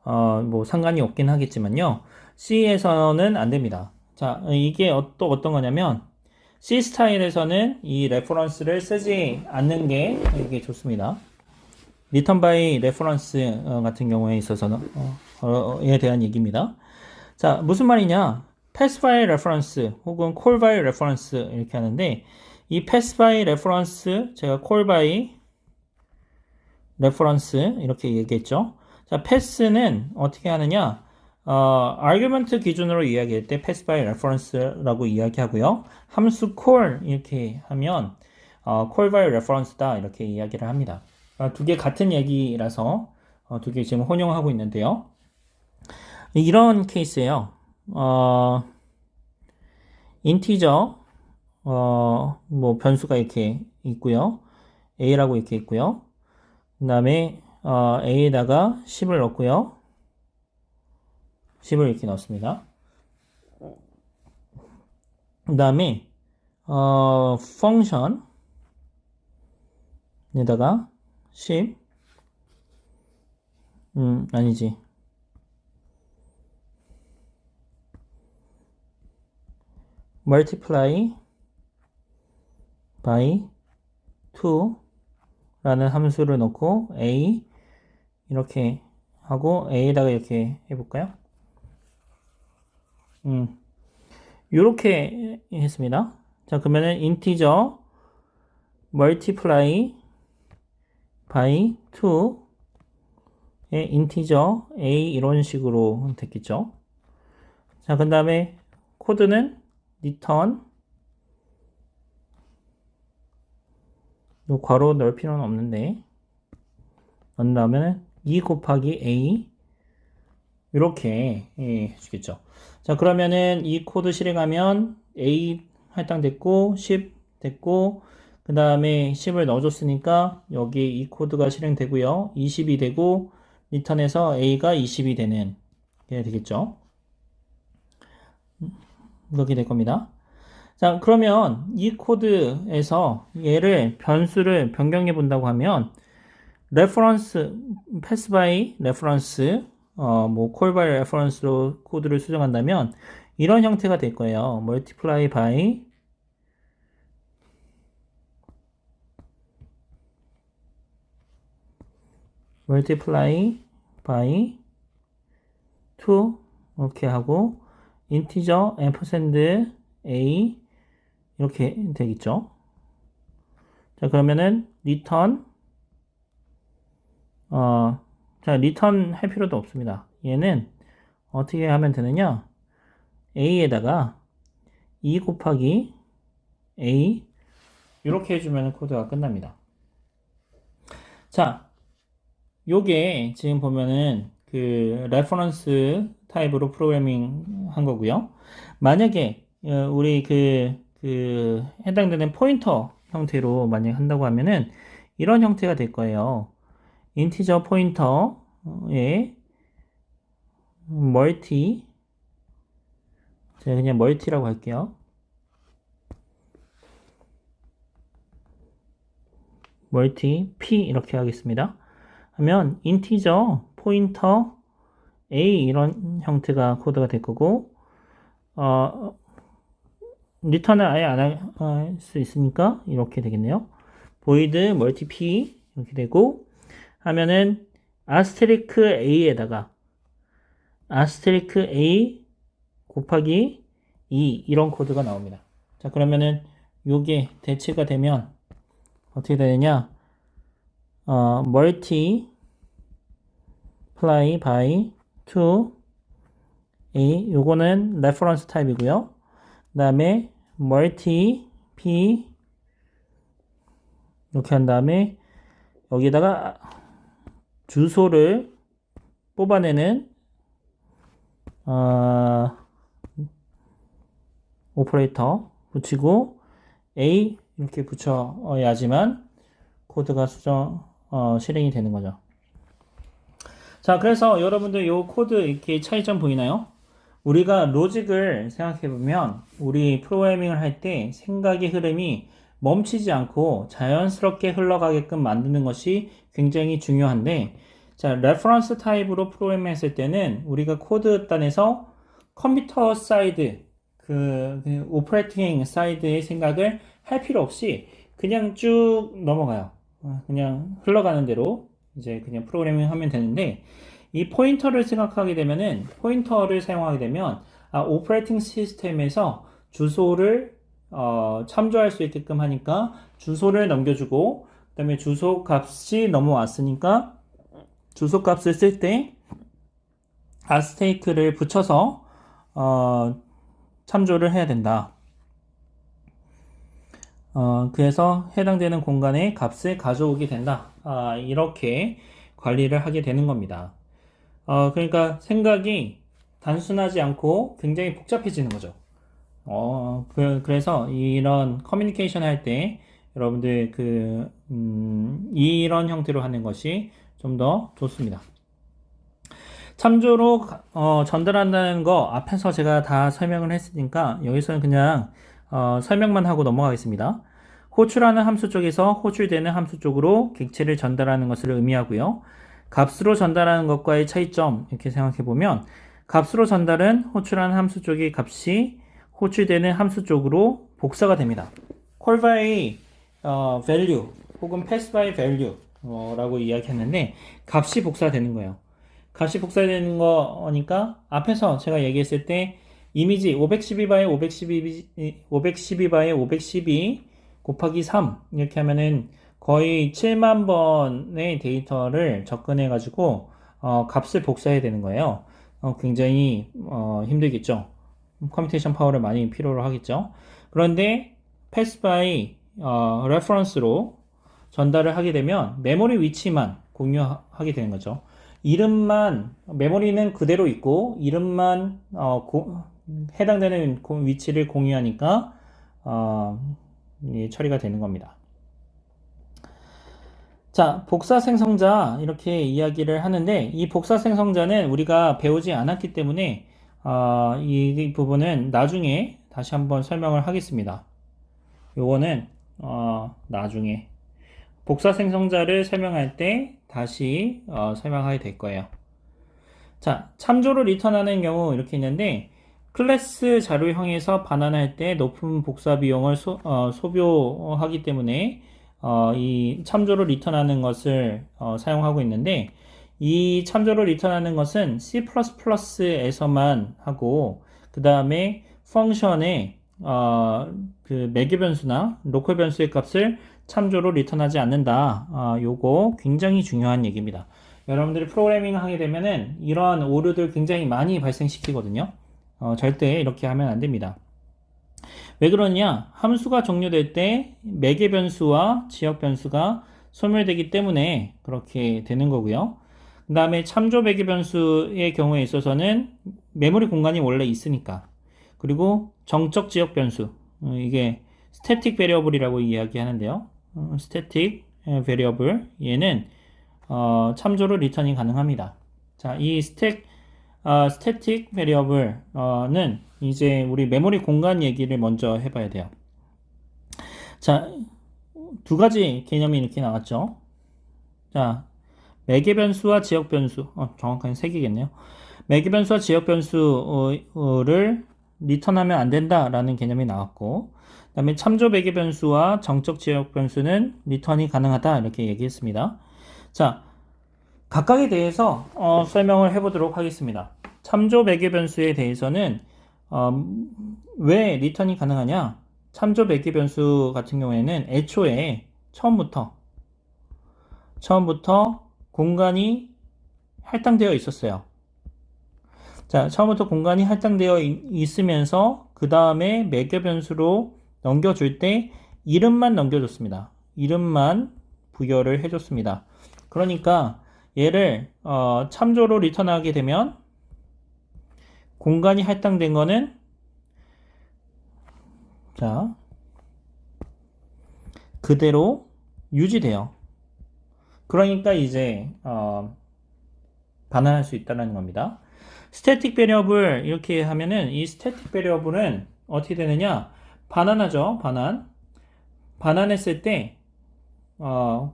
뭐 상관이 없긴 하겠지만요. C에서는 안 됩니다. 자, 이게 또 어떤 거냐면 C 스타일에서는 이 레퍼런스를 쓰지 않는 게 이게 좋습니다. 리턴 바이 레퍼런스 같은 경우에 있어서는 에 대한 얘기입니다. 자, 무슨 말이냐? pass by reference 혹은 call by reference 이렇게 하는데 이 pass by reference 제가 call by reference 이렇게 얘기했죠. 자, pass는 어떻게 하느냐? argument 기준으로 이야기할 때 pass by reference라고 이야기하고요. 함수 call 이렇게 하면 call by reference다 이렇게 이야기를 합니다. 두 개 같은 얘기라서 두 개 지금 혼용하고 있는데요. 이런 케이스예요. 인티저 뭐 변수가 이렇게 있고요. a라고 이렇게 있고요. 그 다음에 a에다가 10을 넣고요. 10을 이렇게 넣습니다. 그 다음에 펑션에다가 10 아니지 multiply by 2 라는 함수를 넣고 a 이렇게 하고 a에다가 이렇게 해볼까요? 요렇게 했습니다. 자, 그러면은 인티저 multiply by 2의 인티저 a 이런 식으로 됐겠죠. 자, 그 다음에 코드는 return 요 괄호 넣을 필요는 없는데 넣은 다음에는 2 곱하기 a 이렇게 해주겠죠. 자, 그러면은 이 코드 실행하면 a 할당됐고 10 됐고 그 다음에 10을 넣어줬으니까 여기 이 코드가 실행되고요. 20이 되고 리턴에서 a가 20이 되는 게 되겠죠. 그렇게 될 겁니다. 자, 그러면 이 코드에서 얘를 변수를 변경해 본다고 하면 reference, pass by reference, 뭐 call by reference로 코드를 수정한다면 이런 형태가 될 거예요. multiply by by 2 이렇게 하고 integer ampersand a 이렇게 되겠죠. 자, 그러면은 return 자, return 할 필요도 없습니다. 얘는 어떻게 하면 되느냐? a에다가 2 곱하기 a 이렇게 해주면 코드가 끝납니다. 자, 요게 지금 보면은 그 레퍼런스 타입으로 프로그래밍 한 거고요. 만약에 우리 그 해당되는 포인터 형태로 만약 한다고 하면은 이런 형태가 될 거예요. 인티저 포인터에 멀티 제가 그냥 멀티라고 할게요. 멀티 p 이렇게 하겠습니다. 하면 인티저 포인터 a 이런 형태가 코드가 될 거고 리턴을 아예 안 할 수 있으니까 이렇게 되겠네요. void multi p 이렇게 되고 하면은 아스테리크 a에다가 아스테리크 a 곱하기 이런 코드가 나옵니다. 자, 그러면은 요게 대체가 되면 어떻게 되느냐? multiply by to a, 요거는 reference 타입이고요. 그 다음에 multi p 이렇게 한 다음에 여기다가 주소를 뽑아내는 오퍼레이터 붙이고 a 이렇게 붙여야지만 코드가 실행이 되는 거죠. 자, 그래서 여러분들 요 코드 이렇게 차이점 보이나요? 우리가 로직을 생각해 보면 우리 프로그래밍을 할 때 생각의 흐름이 멈추지 않고 자연스럽게 흘러가게끔 만드는 것이 굉장히 중요한데, 자, 레퍼런스 타입으로 프로그래밍 했을 때는 우리가 코드 단에서 컴퓨터 사이드, 그 오퍼레이팅 사이드의 생각을 할 필요 없이 그냥 쭉 넘어가요. 그냥 흘러가는 대로 이제 그냥 프로그래밍 하면 되는데, 이 포인터를 생각하게 되면은, 포인터를 사용하게 되면, 오퍼레이팅 시스템에서 주소를 참조할 수 있게끔 하니까 주소를 넘겨주고, 그 다음에 주소 값이 넘어왔으니까 주소 값을 쓸 때 아스테이크를 붙여서 참조를 해야 된다. 그래서 해당되는 공간에 값을 가져오게 된다. 이렇게 관리를 하게 되는 겁니다. 그러니까 생각이 단순하지 않고 굉장히 복잡해지는 거죠. 그래서 이런 커뮤니케이션 할 때 여러분들 이런 형태로 하는 것이 좀 더 좋습니다. 참조로 전달한다는 거 앞에서 제가 다 설명을 했으니까 여기서는 그냥 설명만 하고 넘어가겠습니다. 호출하는 함수 쪽에서 호출되는 함수 쪽으로 객체를 전달하는 것을 의미하고요. 값으로 전달하는 것과의 차이점 이렇게 생각해 보면, 값으로 전달은 호출하는 함수 쪽의 값이 호출되는 함수 쪽으로 복사가 됩니다. call by value 혹은 pass by value 라고 이야기했는데, 값이 복사되는 거예요. 값이 복사되는 거니까 앞에서 제가 얘기했을 때 이미지 512 by 512 by 512 곱하기 3 이렇게 하면은 거의 7만 번의 데이터를 접근해 가지고 값을 복사해야 되는 거예요. 굉장히 힘들겠죠. 컴퓨테이션 파워를 많이 필요로 하겠죠. 그런데 pass by reference로 전달을 하게 되면 메모리 위치만 공유하게 되는 거죠. 이름만, 메모리는 그대로 있고 이름만 해당되는 위치를 공유하니까 처리가 되는 겁니다. 자, 복사 생성자 이렇게 이야기를 하는데, 이 복사 생성자는 우리가 배우지 않았기 때문에 이 부분은 나중에 다시 한번 설명을 하겠습니다. 요거는 나중에 복사 생성자를 설명할 때 다시 설명하게 될 거예요. 자, 참조를 리턴하는 경우 이렇게 있는데, 클래스 자료형에서 반환할 때 높은 복사 비용을 소비하기 때문에 이 참조를 리턴하는 것을 사용하고 있는데, 이 참조를 리턴하는 것은 C++에서만 하고, 그 다음에 펑션에 그 매개 변수나 로컬 변수의 값을 참조로 리턴하지 않는다. 요거 굉장히 중요한 얘기입니다. 여러분들이 프로그래밍 하게 되면은 이러한 오류들 굉장히 많이 발생시키거든요. 절대 이렇게 하면 안 됩니다. 왜 그러냐? 함수가 종료될 때 매개 변수와 지역 변수가 소멸되기 때문에 그렇게 되는 거고요. 그 다음에 참조 매개 변수의 경우에 있어서는 메모리 공간이 원래 있으니까, 그리고 정적 지역 변수, 이게 스태틱 베리어블이라고 이야기하는데요. 스태틱 베리어블, 얘는 참조로 리턴이 가능합니다. 자, 이 스태틱 베리어블은 이제 우리 메모리 공간 얘기를 먼저 해봐야 돼요. 자, 두 가지 개념이 이렇게 나왔죠. 자, 매개 변수와 지역 변수, 정확하게 세 개겠네요. 매개 변수와 지역 변수를 리턴하면 안 된다라는 개념이 나왔고, 그 다음에 참조 매개 변수와 정적 지역 변수는 리턴이 가능하다 이렇게 얘기했습니다. 자, 각각에 대해서 설명을 해보도록 하겠습니다. 참조 매개 변수에 대해서는 왜 리턴이 가능하냐? 참조 매개 변수 같은 경우에는 애초에 처음부터 공간이 할당되어 있었어요. 자, 처음부터 공간이 할당되어 있으면서 그 다음에 매개 변수로 넘겨줄 때 이름만 넘겨줬습니다. 이름만 부여를 해줬습니다. 그러니까 얘를 참조로 리턴하게 되면 공간이 할당된 거는 자 그대로 유지돼요. 그러니까 이제 반환할 수 있다는 겁니다. 스태틱 베리어블 이렇게 하면은 이 스태틱 베리어블은 어떻게 되느냐? 반환하죠. 반환했을 때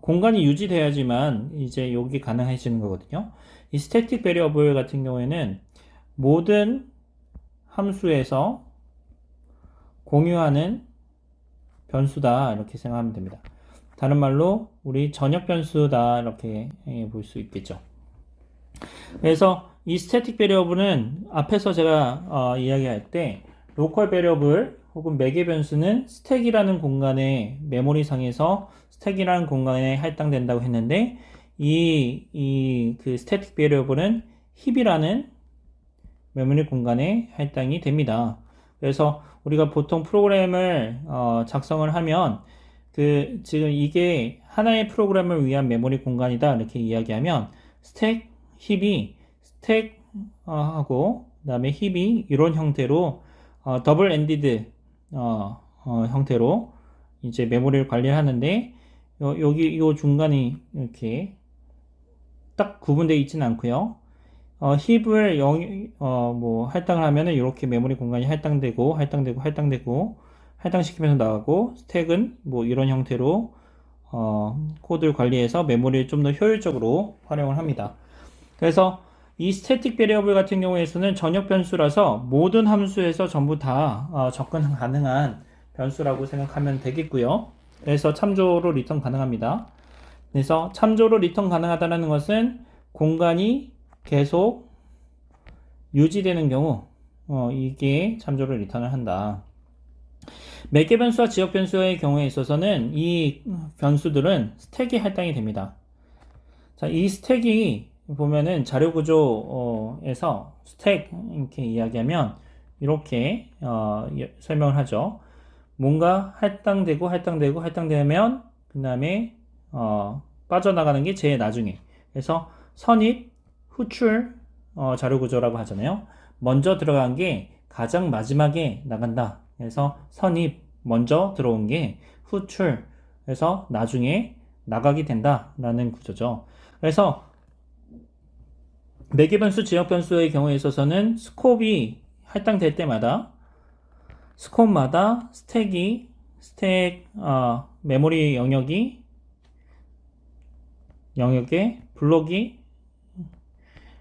공간이 유지돼야지만 이제 여기 가능해지는 거거든요. 이 스태틱 베리어블 같은 경우에는 모든 함수에서 공유하는 변수다 이렇게 생각하면 됩니다. 다른 말로 우리 전역 변수다 이렇게 볼 수 있겠죠. 그래서 이 스태틱 베리어블은 앞에서 제가 이야기할 때 로컬 베리어블 혹은 매개 변수는 스택이라는 공간에 메모리 상에서 스택이라는 공간에 할당된다고 했는데 그 스태틱 베리어블은 힙이라는 메모리 공간에 할당이 됩니다. 그래서 우리가 보통 프로그램을 작성을 하면 지금 이게 하나의 프로그램을 위한 메모리 공간이다 이렇게 이야기하면 스택 힙이 스택 하고 그다음에 힙이 이런 형태로 더블 엔디드 형태로 이제 메모리를 관리하는데 여기 이 중간이 이렇게 딱 구분되어 있지는 않고요. 힙을 할당을 하면은 이렇게 메모리 공간이 할당되고 할당시키면서 나가고 스택은 뭐 이런 형태로 코드를 관리해서 메모리를 좀 더 효율적으로 활용을 합니다. 그래서 이 스태틱 베리어블 같은 경우에서는 전역 변수라서 모든 함수에서 전부 다 접근 가능한 변수라고 생각하면 되겠고요. 그래서 참조로 리턴 가능합니다. 그래서 참조로 리턴 가능하다는 것은 공간이 계속 유지되는 경우 이게 참조로 리턴을 한다. 매개 변수와 지역 변수의 경우에 있어서는 이 변수들은 스택이 할당이 됩니다. 자, 이 스택이 보면은 자료 구조에서 스택 이렇게 이야기하면 이렇게 설명을 하죠. 뭔가 할당되면 그 다음에 빠져나가는 게 제일 나중에. 그래서 선입, 후출 자료 구조라고 하잖아요. 먼저 들어간 게 가장 마지막에 나간다. 그래서 선입 먼저 들어온 게 후출 그래서 나중에 나가게 된다라는 구조죠. 그래서 매개 변수, 지역 변수의 경우에 있어서는 스콥이 할당될 때마다 스콥마다 메모리 영역에 블록이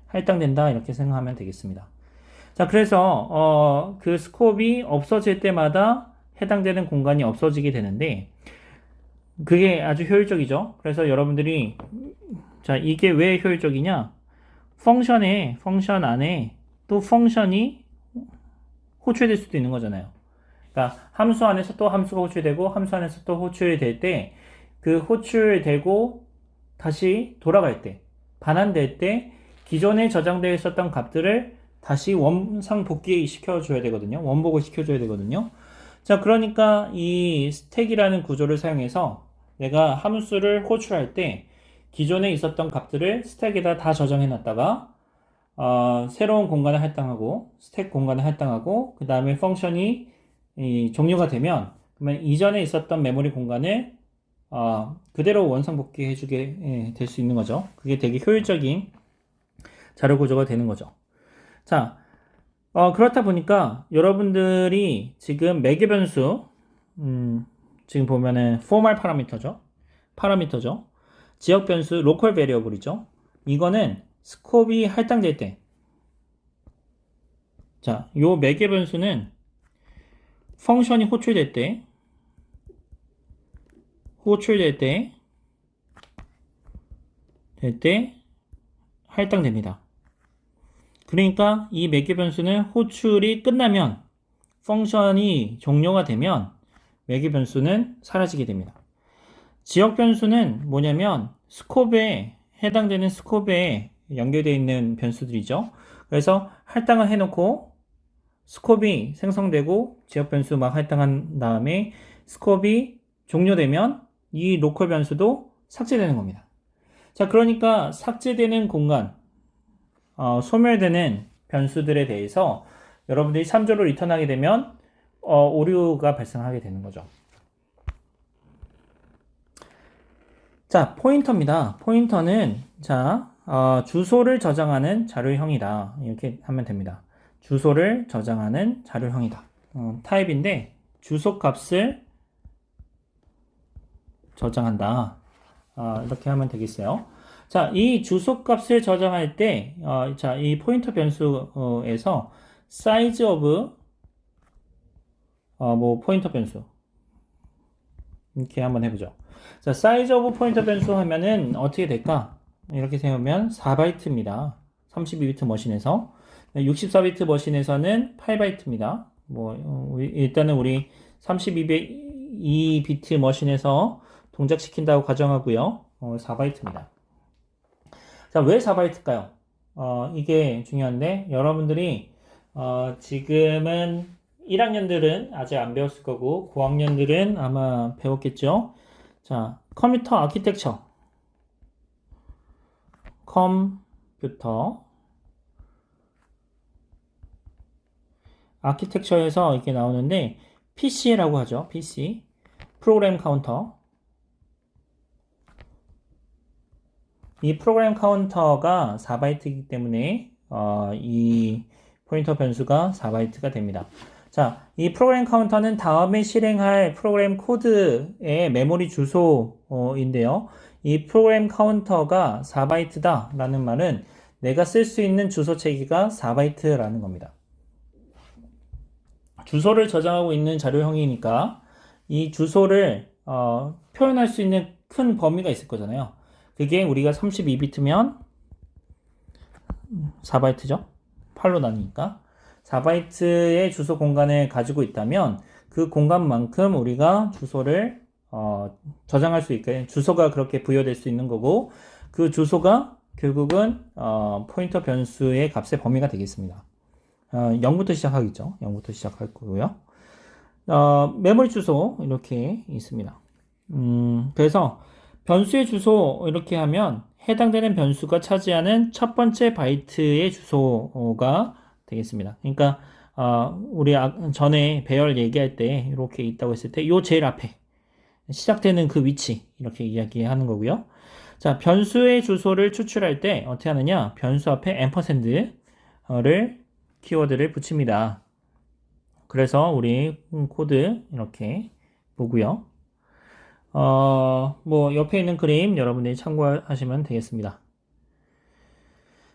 할당된다 이렇게 생각하면 되겠습니다. 자, 그래서 그 스콥이 없어질 때마다 해당되는 공간이 없어지게 되는데 그게 아주 효율적이죠. 그래서 여러분들이 자, 이게 왜 효율적이냐? 펑션 안에 또 펑션이 호출될 수도 있는 거잖아요. 그러니까 함수 안에서 또 함수가 호출되고 함수 안에서 또 호출이 될 때 그 호출되고 다시 돌아갈 때 반환될 때 기존에 저장되어 있었던 값들을 다시 원상 복귀 시켜줘야 되거든요. 원복을 시켜줘야 되거든요. 자, 그러니까 이 스택이라는 구조를 사용해서 내가 함수를 호출할 때 기존에 있었던 값들을 스택에다 다 저장해 놨다가 새로운 공간을 할당하고 스택 공간을 할당하고 그 다음에 펑션이 종료가 되면 그러면 이전에 있었던 메모리 공간을 그대로 원상복귀 해주게 될 수 있는 거죠. 그게 되게 효율적인 자료 구조가 되는 거죠. 자, 그렇다 보니까 여러분들이 지금 매개 변수 지금 보면은 포멀 파라미터죠. 지역 변수 로컬 베리어블이죠. 이거는 스콥이 할당될 때 자, 요 매개 변수는 펑션이 호출될 때 할당됩니다. 그러니까 이 매개 변수는 호출이 끝나면 펑션이 종료가 되면 매개 변수는 사라지게 됩니다. 지역 변수는 뭐냐면 스콥에 해당되는 스콥에 연결되어 있는 변수들이죠. 그래서 할당을 해놓고 스콥이 생성되고 지역 변수 막 할당한 다음에 스콥이 종료되면 이 로컬 변수도 삭제되는 겁니다. 자, 그러니까 삭제되는 공간, 소멸되는 변수들에 대해서 여러분들이 3조로 리턴하게 되면 오류가 발생하게 되는 거죠. 자, 포인터입니다. 포인터는 자, 주소를 저장하는 자료형이다. 이렇게 하면 됩니다. 주소를 저장하는 자료형이다. 타입인데 주소 값을 저장한다. 이렇게 하면 되겠어요. 자, 이 주소 값을 저장할 때, 자, 이 포인터 변수에서 size of 뭐 포인터 변수 이렇게 한번 해보죠. 자, size of 포인터 변수 하면은 어떻게 될까? 이렇게 세우면 4바이트입니다. 32비트 머신에서 64비트 머신에서는 8바이트입니다. 뭐 일단은 우리 32비트 머신에서 동작시킨다고 가정하고요. 4바이트입니다. 자, 왜 4바이트일까요? 이게 중요한데 여러분들이 지금은 1학년들은 아직 안 배웠을 거고 고학년들은 아마 배웠겠죠. 자, 컴퓨터 아키텍처에서 이렇게 나오는데 PC라고 하죠. PC 프로그램 카운터. 이 프로그램 카운터가 4바이트이기 때문에 이 포인터 변수가 4바이트가 됩니다. 자, 이 프로그램 카운터는 다음에 실행할 프로그램 코드의 메모리 주소인데요. 이 프로그램 카운터가 4바이트다 라는 말은 내가 쓸 수 있는 주소 체계가 4바이트라는 겁니다. 주소를 저장하고 있는 자료형이니까 이 주소를 표현할 수 있는 큰 범위가 있을 거잖아요. 그게 우리가 32비트면 4바이트죠. 8로 나뉘니까 4바이트의 주소 공간을 가지고 있다면 그 공간만큼 우리가 주소를 저장할 수 있게 주소가 그렇게 부여될 수 있는 거고 그 주소가 결국은 포인터 변수의 값의 범위가 되겠습니다. 0부터 시작하겠죠. 0부터 시작할 거고요. 메모리 주소 이렇게 있습니다. 그래서 변수의 주소 이렇게 하면 해당되는 변수가 차지하는 첫 번째 바이트의 주소가 되겠습니다. 그러니까 우리 전에 배열 얘기할 때 이렇게 있다고 했을 때 요 제일 앞에 시작되는 그 위치 이렇게 이야기하는 거고요. 자, 변수의 주소를 추출할 때 어떻게 하느냐? 변수 앞에 앰퍼샌드를 키워드를 붙입니다. 그래서 우리 코드 이렇게 보고요. 뭐 옆에 있는 그림 여러분들이 참고하시면 되겠습니다.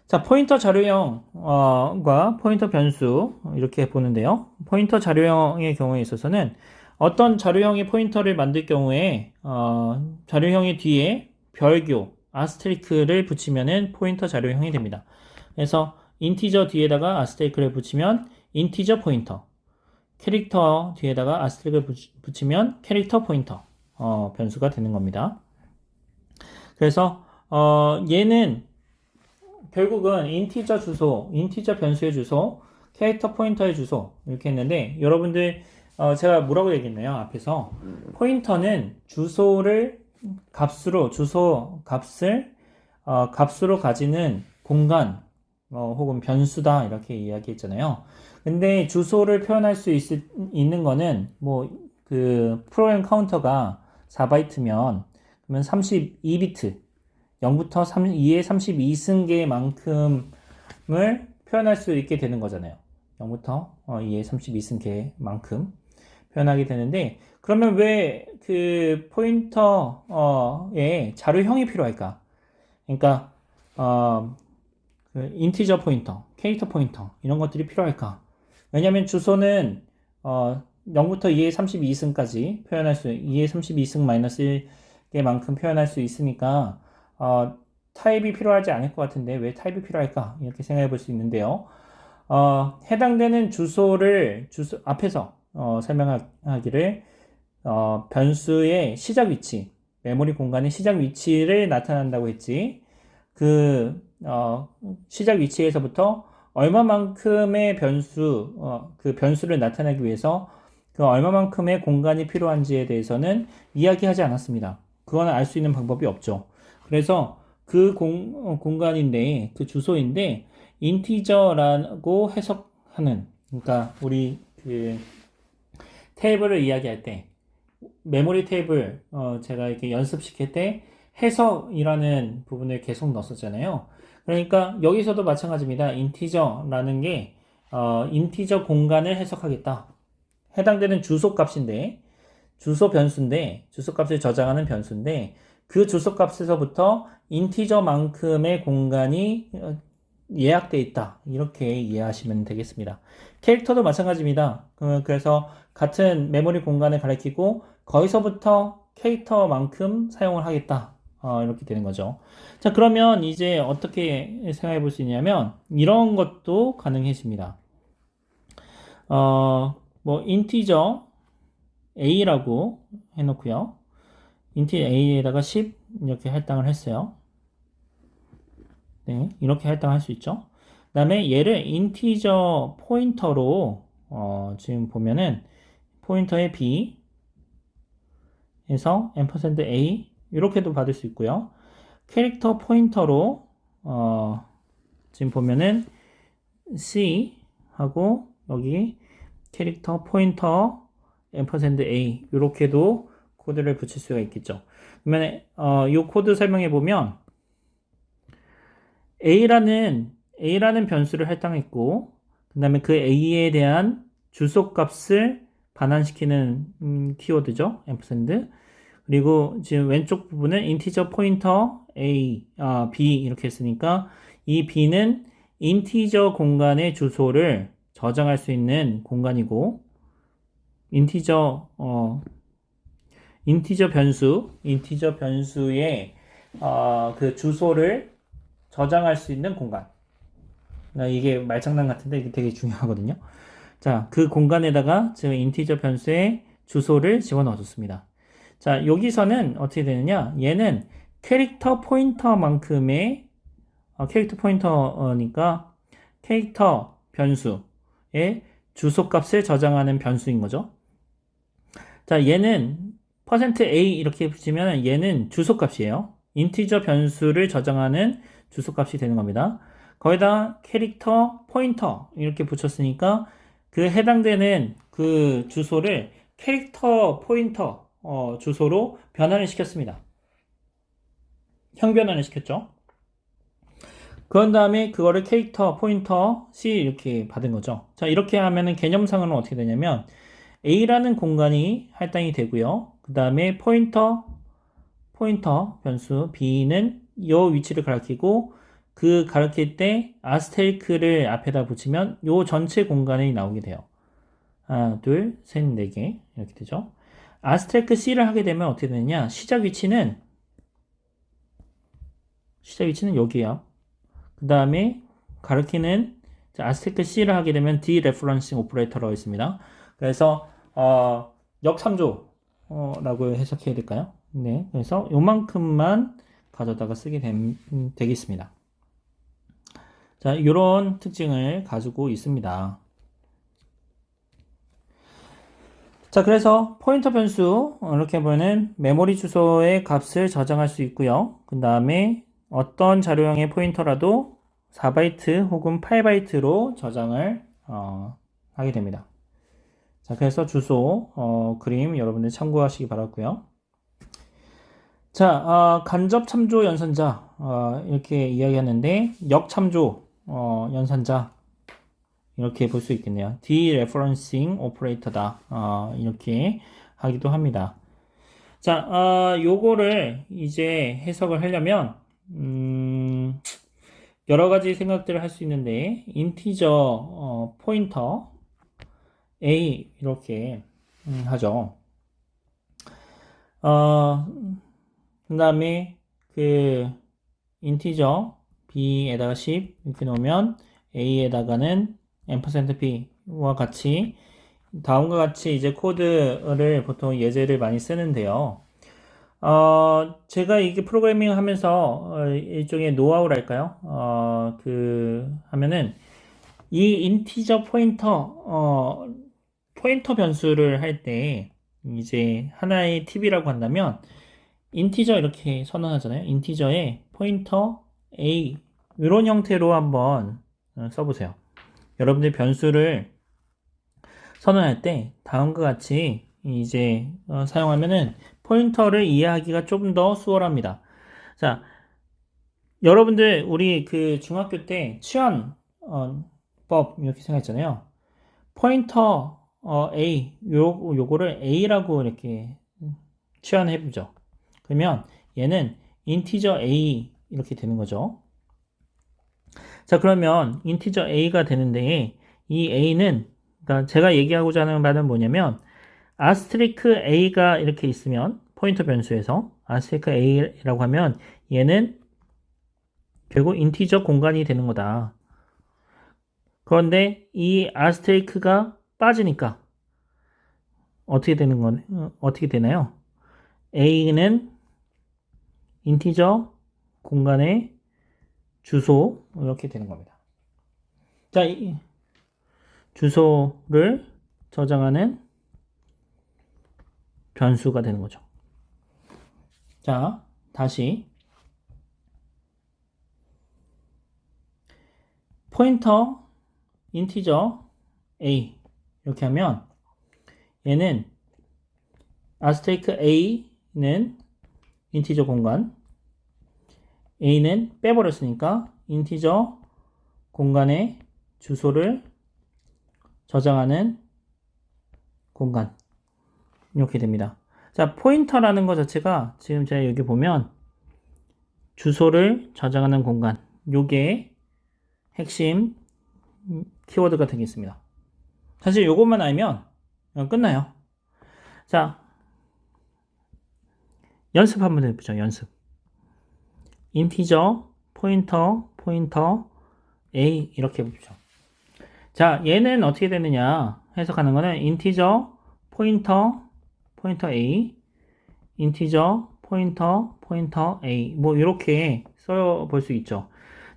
자, 포인터 자료형과 포인터 변수 이렇게 보는데요. 포인터 자료형의 경우에 있어서는 어떤 자료형의 포인터를 만들 경우에 자료형의 뒤에 별교 아스테리크를 붙이면은 포인터 자료형이 됩니다. 그래서 인티저 뒤에다가 아스테리크를 붙이면 인티저 포인터, 캐릭터 뒤에다가 아스테리크를 붙이면 캐릭터 포인터 변수가 되는 겁니다. 그래서 얘는 결국은 인티저 주소, 인티저 변수의 주소, 캐릭터 포인터의 주소 이렇게 했는데 여러분들 제가 뭐라고 얘기했나요? 앞에서 포인터는 주소를 값으로 주소 값을 값으로 가지는 공간 혹은 변수다 이렇게 이야기했잖아요. 근데 주소를 표현할 수 있는 거는 뭐 그 프로그램 카운터가 4바이트면 그러면 32비트 0부터 2의 32승계만큼을 표현할 수 있게 되는 거잖아요. 0부터 2의 32승계만큼 표현하게 되는데 그러면 왜 그 포인터에 자료형이 필요할까? 그러니까 그 인티저 포인터, 캐릭터 포인터 이런 것들이 필요할까? 왜냐하면 주소는 0부터 2의 32승까지 표현할 수 2의 32승 마이너스 1개만큼 표현할 수 있으니까 타입이 필요하지 않을 것 같은데 왜 타입이 필요할까? 이렇게 생각해 볼 수 있는데요. 해당되는 주소 앞에서 설명하기를 변수의 시작 위치, 메모리 공간의 시작 위치를 나타난다고 했지. 시작 위치에서부터 얼마만큼의 그 변수를 나타내기 위해서 그 얼마만큼의 공간이 필요한지에 대해서는 이야기하지 않았습니다. 그거는 알 수 있는 방법이 없죠. 그래서 그 공간인데, 그 주소인데, 인티저라고 해석하는, 그러니까 우리 그 테이블을 이야기할 때, 메모리 테이블, 제가 이렇게 연습시킬 때 해석이라는 부분을 계속 넣었었잖아요. 그러니까 여기서도 마찬가지입니다. 인티저라는 게, 인티저 공간을 해석하겠다. 해당되는 주소 값인데, 주소 변수인데, 주소 값을 저장하는 변수인데, 그 주소 값에서부터 인티저만큼의 공간이 예약되어 있다. 이렇게 이해하시면 되겠습니다. 캐릭터도 마찬가지입니다. 그래서 같은 메모리 공간을 가리키고 거기서부터 캐릭터만큼 사용을 하겠다. 이렇게 되는 거죠. 자, 그러면 이제 어떻게 생각해 볼 수 있냐면 이런 것도 가능해집니다. 인티저 a라고 해놓고요. 인티저 a에다가 10 이렇게 할당을 했어요. 네, 이렇게 할당할 수 있죠. 그 다음에 얘를 인티저 포인터로 지금 보면은 포인터의 b 에서 $a 이렇게도 받을 수 있고요. 캐릭터 포인터로 지금 보면은 c 하고 여기 캐릭터 포인터 $a 이렇게도 코드를 붙일 수가 있겠죠. 그러면 이 코드 설명해 보면 A라는 변수를 할당했고, 그 다음에 그 A에 대한 주소 값을 반환시키는 키워드죠. 앰프샌드. 그리고 지금 왼쪽 부분은 인티저 포인터 B 이렇게 했으니까 이 B는 인티저 공간의 주소를 저장할 수 있는 공간이고, 인티저 변수의 그 주소를 저장할 수 있는 공간. 이게 말장난 같은데 이게 되게 중요하거든요. 자, 그 공간에다가 지금 인티저 변수의 주소를 집어넣어 줬습니다. 자, 여기서는 어떻게 되느냐? 얘는 캐릭터 포인터만큼의 캐릭터 포인터니까 캐릭터 변수의 주소 값을 저장하는 변수인 거죠. 자, 얘는 %a 이렇게 붙이면 얘는 주소 값이에요. 인티저 변수를 저장하는 주소 값이 되는 겁니다. 거기다 캐릭터 포인터 이렇게 붙였으니까 그 해당되는 그 주소를 캐릭터 포인터 주소로 변환을 시켰습니다. 형변환을 시켰죠. 그런 다음에 그거를 캐릭터 포인터 C 이렇게 받은 거죠. 자, 이렇게 하면은 개념상으로는 어떻게 되냐면 A라는 공간이 할당이 되고요. 그 다음에 포인터 변수 B는 이 위치를 가리키고 그 가리킬 때 아스테리크를 앞에다 붙이면 요 전체 공간이 나오게 돼요. 하나, 둘, 셋, 네 개 이렇게 되죠. 아스테리크 C를 하게 되면 어떻게 되느냐? 시작 위치는 여기야. 그 다음에 가리키는 아스테리크 C를 하게 되면 디레퍼런싱 오퍼레이터라고 있습니다. 그래서 역삼조라고 해석해야 될까요? 네, 그래서 요만큼만 가져다가 쓰게 되겠습니다. 자, 이런 특징을 가지고 있습니다. 자, 그래서 포인터 변수 이렇게 보면 메모리 주소의 값을 저장할 수 있고요. 그 다음에 어떤 자료형의 포인터라도 4바이트 혹은 8바이트로 저장을 하게 됩니다. 자, 그래서 주소 그림 여러분들 참고하시기 바랐고요. 자, 간접 참조 연산자 이렇게 이야기하는데 역참조 연산자 이렇게 볼 수 있겠네요. dereferencing operator다 이렇게 하기도 합니다. 자, 요거를 이제 해석을 하려면 여러 가지 생각들을 할 수 있는데 인티저 포인터 A 이렇게 하죠. 그 다음에 그 인티저 B에다가 10 이렇게 놓으면 A에다가는 %p와 같이 다음과 같이 이제 코드를 보통 예제를 많이 쓰는데요. 제가 이게 프로그래밍 하면서 일종의 노하우랄까요? 하면은 이 인티저 포인터 변수를 할 때 이제 하나의 팁이라고 한다면 인티저 이렇게 선언하잖아요. 인티저에 포인터 a 이런 형태로 한번 써보세요. 여러분들 변수를 선언할 때 다음과 같이 이제 사용하면은 포인터를 이해하기가 좀 더 수월합니다. 자, 여러분들 우리 그 중학교 때 법 이렇게 생각했잖아요. 포인터 A 요거를 A라고 이렇게 치환해 보죠. 그러면 얘는 인티저 A 이렇게 되는 거죠. 자, 그러면 인티저 A가 되는데 이 A는 그러니까 제가 얘기하고자 하는 바는 뭐냐면 아스트리크 A가 이렇게 있으면 포인터 변수에서 아스트리크 A라고 하면 얘는 결국 인티저 공간이 되는 거다. 그런데 이 아스테이크가 빠지니까 어떻게 되나요? A는 인티저 공간의 주소 이렇게 되는 겁니다. 자, 이 주소를 저장하는 변수가 되는 거죠. 자, 다시 포인터 인티저 A 이렇게 하면 얘는 아스테이크 A는 인티저 공간 A는 빼버렸으니까 인티저 공간의 주소를 저장하는 공간 이렇게 됩니다. 자, 포인터라는 것 자체가 지금 제가 여기 보면 주소를 저장하는 공간 요게 핵심 키워드가 되겠습니다. 사실 요것만 알면 끝나요. 자, 연습 한번 해보죠. 연습. 인티저 포인터 A 이렇게 해보죠. 자, 얘는 어떻게 되느냐 해석하는 거는 인티저 포인터 A 인티저 포인터 A 뭐 이렇게 써볼 수 있죠.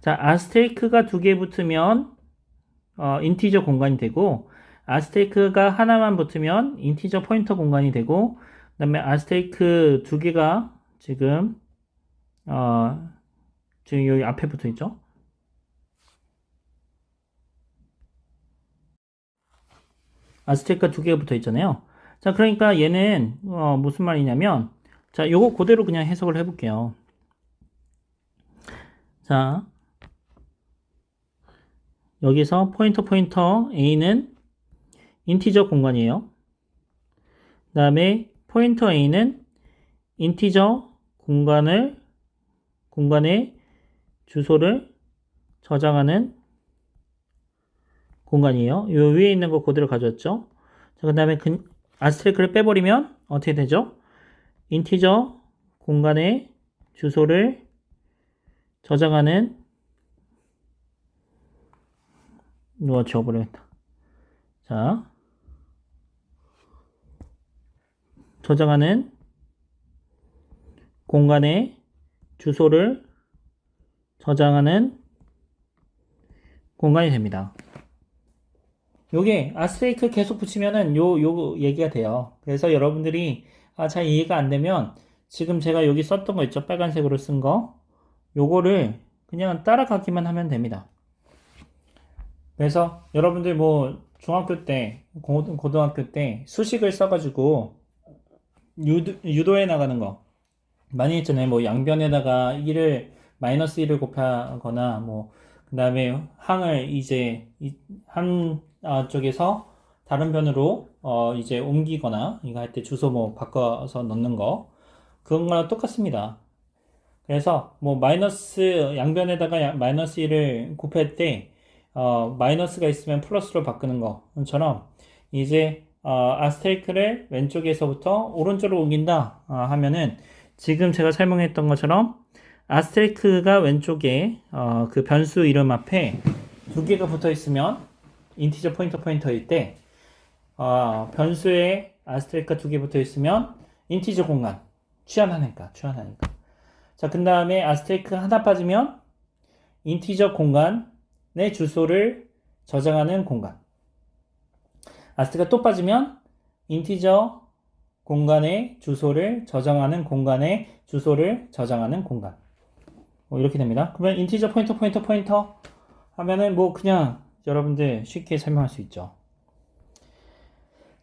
자, 아스테이크가 두 개 붙으면 인티저 공간이 되고 아스테이크가 하나만 붙으면 인티저 포인터 공간이 되고 그 다음에 아스테이크 두 개가 지금 여기 앞에 붙어 있죠. 아스테이크가 두 개가 붙어 있잖아요. 자, 그러니까 얘는 무슨 말이냐면 자, 요거 그대로 그냥 해석을 해볼게요. 자, 여기서 포인터 A는 인티저 공간이에요. 그 다음에 포인터 A는 인티저 공간의 주소를 저장하는 공간이에요. 요 위에 있는 거 그대로 가져왔죠. 자, 그 다음에 아스테리크를 빼버리면 어떻게 되죠? 인티저 공간의 주소를 저장하는 이거 지워버리겠다. 자, 저장하는 공간의 주소를 저장하는 공간이 됩니다. 요게 아스테이크 계속 붙이면은 요 얘기가 돼요. 그래서 여러분들이 잘 이해가 안 되면 지금 제가 여기 썼던 거 있죠? 빨간색으로 쓴 거. 요거를 그냥 따라가기만 하면 됩니다. 그래서 여러분들 뭐 중학교 때, 고등학교 때 수식을 써가지고 유도해 나가는 거 많이 했잖아요. 뭐 양변에다가 1을 마이너스 1을 곱하거나 뭐 그 다음에 항을 이제 한 쪽에서 다른 변으로 이제 옮기거나 이거 할 때 주소 뭐 바꿔서 넣는 거 그런 거랑 똑같습니다. 그래서 뭐 마이너스 양변에다가 마이너스 1을 곱할 때 마이너스가 있으면 플러스로 바꾸는 것처럼 이제 아스테이크를 왼쪽에서부터 오른쪽으로 옮긴다 하면은 지금 제가 설명했던 것처럼 아스테이크가 왼쪽에 그 변수 이름 앞에 두 개가 붙어 있으면 인티저 포인터일 때 변수에 아스테리스크가 2개 붙어 있으면 인티저 공간 취한하니까. 자, 그 다음에 아스테리스크 하나 빠지면 인티저 공간의 주소를 저장하는 공간. 아스테리스크가 또 빠지면 인티저 공간의 주소를 저장하는 공간의 주소를 저장하는 공간. 이렇게 됩니다. 그러면 인티저 포인터 하면은 뭐 그냥 여러분들 쉽게 설명할 수 있죠.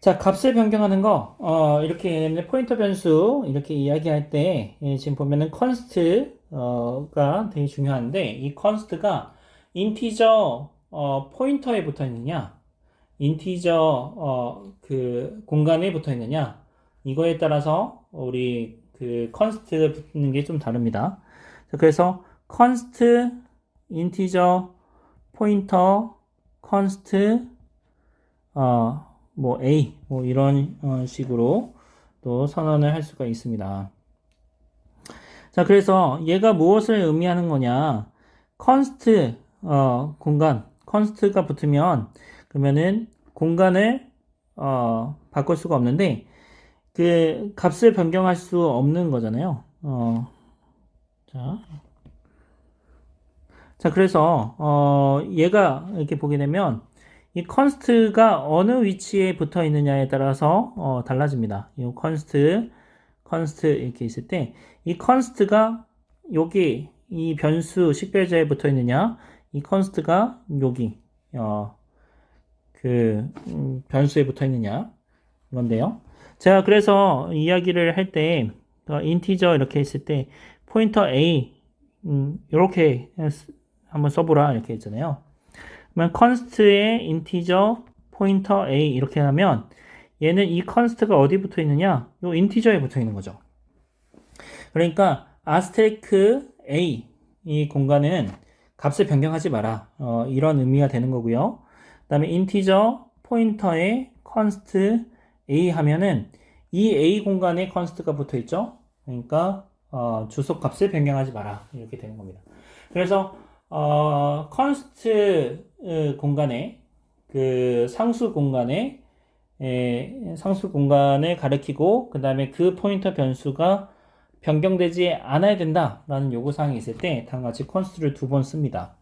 자, 값을 변경하는 거, 이렇게 포인터 변수 이렇게 이야기할 때 지금 보면은 const가 되게 중요한데 이 const가 인티저 포인터에 붙어 있느냐, 인티저 그 공간에 붙어 있느냐, 이거에 따라서 우리 그 const 붙는 게 좀 다릅니다. 자, 그래서 const 인티저 포인터 const 뭐 a 뭐 이런 식으로 또 선언을 할 수가 있습니다. 자, 그래서 얘가 무엇을 의미하는 거냐? const 공간 const가 붙으면 그러면은 공간을 바꿀 수가 없는데 그 값을 변경할 수 없는 거잖아요. 자, 그래서 얘가 이렇게 보게 되면 이 const가 어느 위치에 붙어 있느냐에 따라서 달라집니다. 이 const 이렇게 있을 때 이 const가 여기 이 변수 식별자에 붙어 있느냐, 이 const가 여기 변수에 붙어 있느냐 이건데요. 제가 그래서 이야기를 할 때 인티저 이렇게 있을 때 포인터 a 이렇게 한번 써보라 이렇게 했잖아요. 그러면 const의 인티저 포인터 a 이렇게 하면 얘는 이 const가 어디 붙어 있느냐? 요 인티저에 붙어 있는 거죠. 그러니까 asterisk a 이 공간은 값을 변경하지 마라. 이런 의미가 되는 거고요. 그다음에 인티저 포인터에 const a 하면은 이 a 공간에 const가 붙어 있죠. 그러니까 주소 값을 변경하지 마라. 이렇게 되는 겁니다. 그래서 const 공간에 그 상수 공간을 가리키고 그 다음에 그 포인터 변수가 변경되지 않아야 된다라는 요구사항이 있을 때 다음과 같이 const를 2번 씁니다.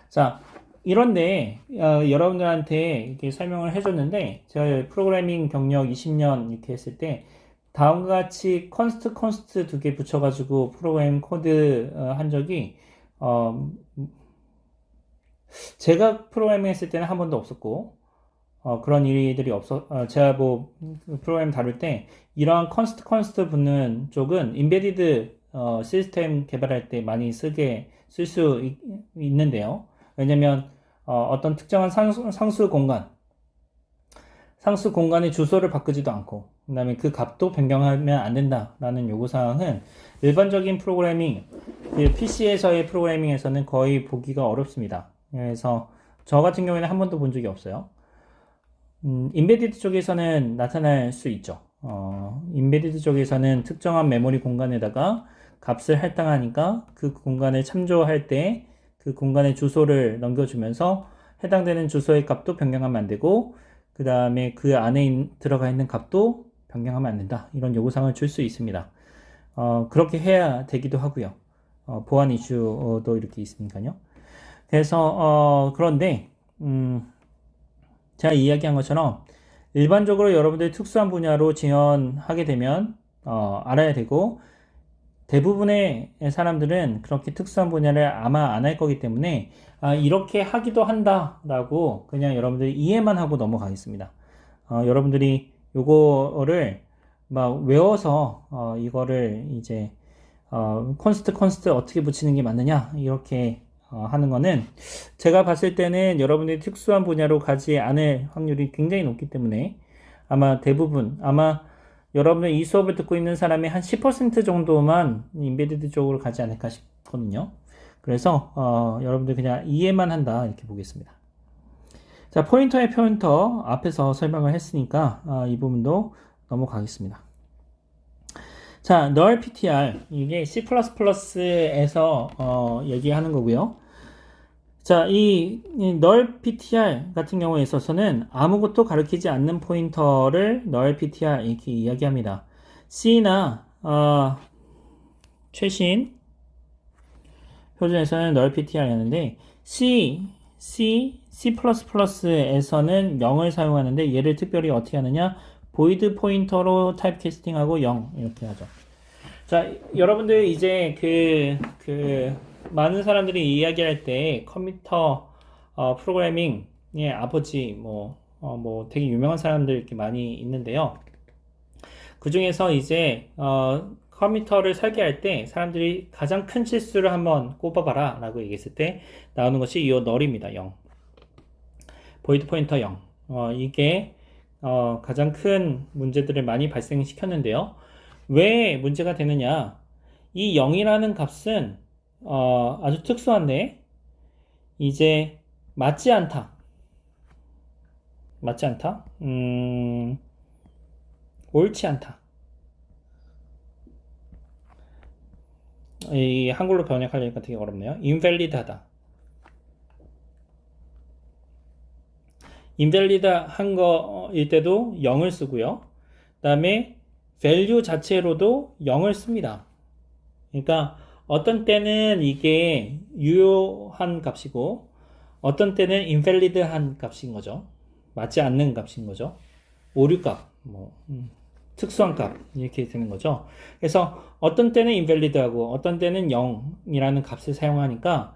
자, 이런데 여러분들한테 이렇게 설명을 해줬는데 제가 프로그래밍 경력 20년 이렇게 했을 때 다음과 같이 const 2개 붙여가지고 프로그래밍 코드 한 적이 제가 프로그래밍 했을 때는 한 번도 없었고 그런 일들이 제가 뭐 프로그램 다룰 때 이러한 const 붙는 쪽은 인베디드 시스템 개발할 때 많이 쓸 수 있는데요. 왜냐면 어떤 특정한 상수 공간의 주소를 바꾸지도 않고 그 다음에 그 값도 변경하면 안 된다라는 요구사항은 일반적인 프로그래밍, PC에서의 프로그래밍에서는 거의 보기가 어렵습니다. 그래서 저 같은 경우에는 한 번도 본 적이 없어요. 인베디드 쪽에서는 나타날 수 있죠. 인베디드 쪽에서는 특정한 메모리 공간에다가 값을 할당하니까 그 공간을 참조할 때 그 공간의 주소를 넘겨주면서 해당되는 주소의 값도 변경하면 안 되고 그 다음에 그 안에 들어가 있는 값도 변경하면 안 된다. 이런 요구사항을 줄 수 있습니다. 그렇게 해야 되기도 하고요. 보안 이슈도 이렇게 있으니까요. 그래서 그런데 제가 이야기한 것처럼 일반적으로 여러분들이 특수한 분야로 지원하게 되면 알아야 되고 대부분의 사람들은 그렇게 특수한 분야를 아마 안 할 거기 때문에 이렇게 하기도 한다라고 그냥 여러분들이 이해만 하고 넘어가겠습니다. 여러분들이 요거를 막 외워서 이거를 이제 const 어떻게 붙이는 게 맞느냐 이렇게 하는 거는 제가 봤을 때는 여러분들이 특수한 분야로 가지 않을 확률이 굉장히 높기 때문에 아마 여러분들 이 수업을 듣고 있는 사람이 한 10% 정도만 인베디드 쪽으로 가지 않을까 싶거든요. 그래서 여러분들 그냥 이해만 한다 이렇게 보겠습니다. 자, 포인터의 포인터 앞에서 설명을 했으니까 이 부분도 넘어가겠습니다. 자, null ptr 이게 C++에서 얘기하는 거고요. 자, 이 null ptr 같은 경우에 있어서는 아무것도 가리키지 않는 포인터를 null ptr 이렇게 이야기합니다. C나 최신 표준에서는 null ptr이었는데 C++에서는 0을 사용하는데 얘를 특별히 어떻게 하느냐? void 포인터로 타입 캐스팅하고 0 이렇게 하죠. 자, 여러분들 이제 많은 사람들이 이야기할 때 컴퓨터 프로그래밍의 아버지 뭐 되게 유명한 사람들 이렇게 많이 있는데요. 그 중에서 이제 컴퓨터를 설계할 때 사람들이 가장 큰 실수를 한번 꼽아봐라 라고 얘기했을 때 나오는 것이 이 널입니다. 0. 보이드 포인터 0. 이게 가장 큰 문제들을 많이 발생시켰는데요. 왜 문제가 되느냐? 이 0이라는 값은 아주 특수한데 이제 맞지 않다. 맞지 않다? 옳지 않다. 이 한글로 번역하려니까 되게 어렵네요. invalid하다. invalid한 거일 때도 0을 쓰고요. 그 다음에 value 자체로도 0을 씁니다. 그러니까 어떤 때는 이게 유효한 값이고 어떤 때는 invalid한 값인 거죠. 맞지 않는 값인 거죠. 오류값, 특수한 값 이렇게 되는 거죠. 그래서 어떤 때는 invalid하고 어떤 때는 0이라는 값을 사용하니까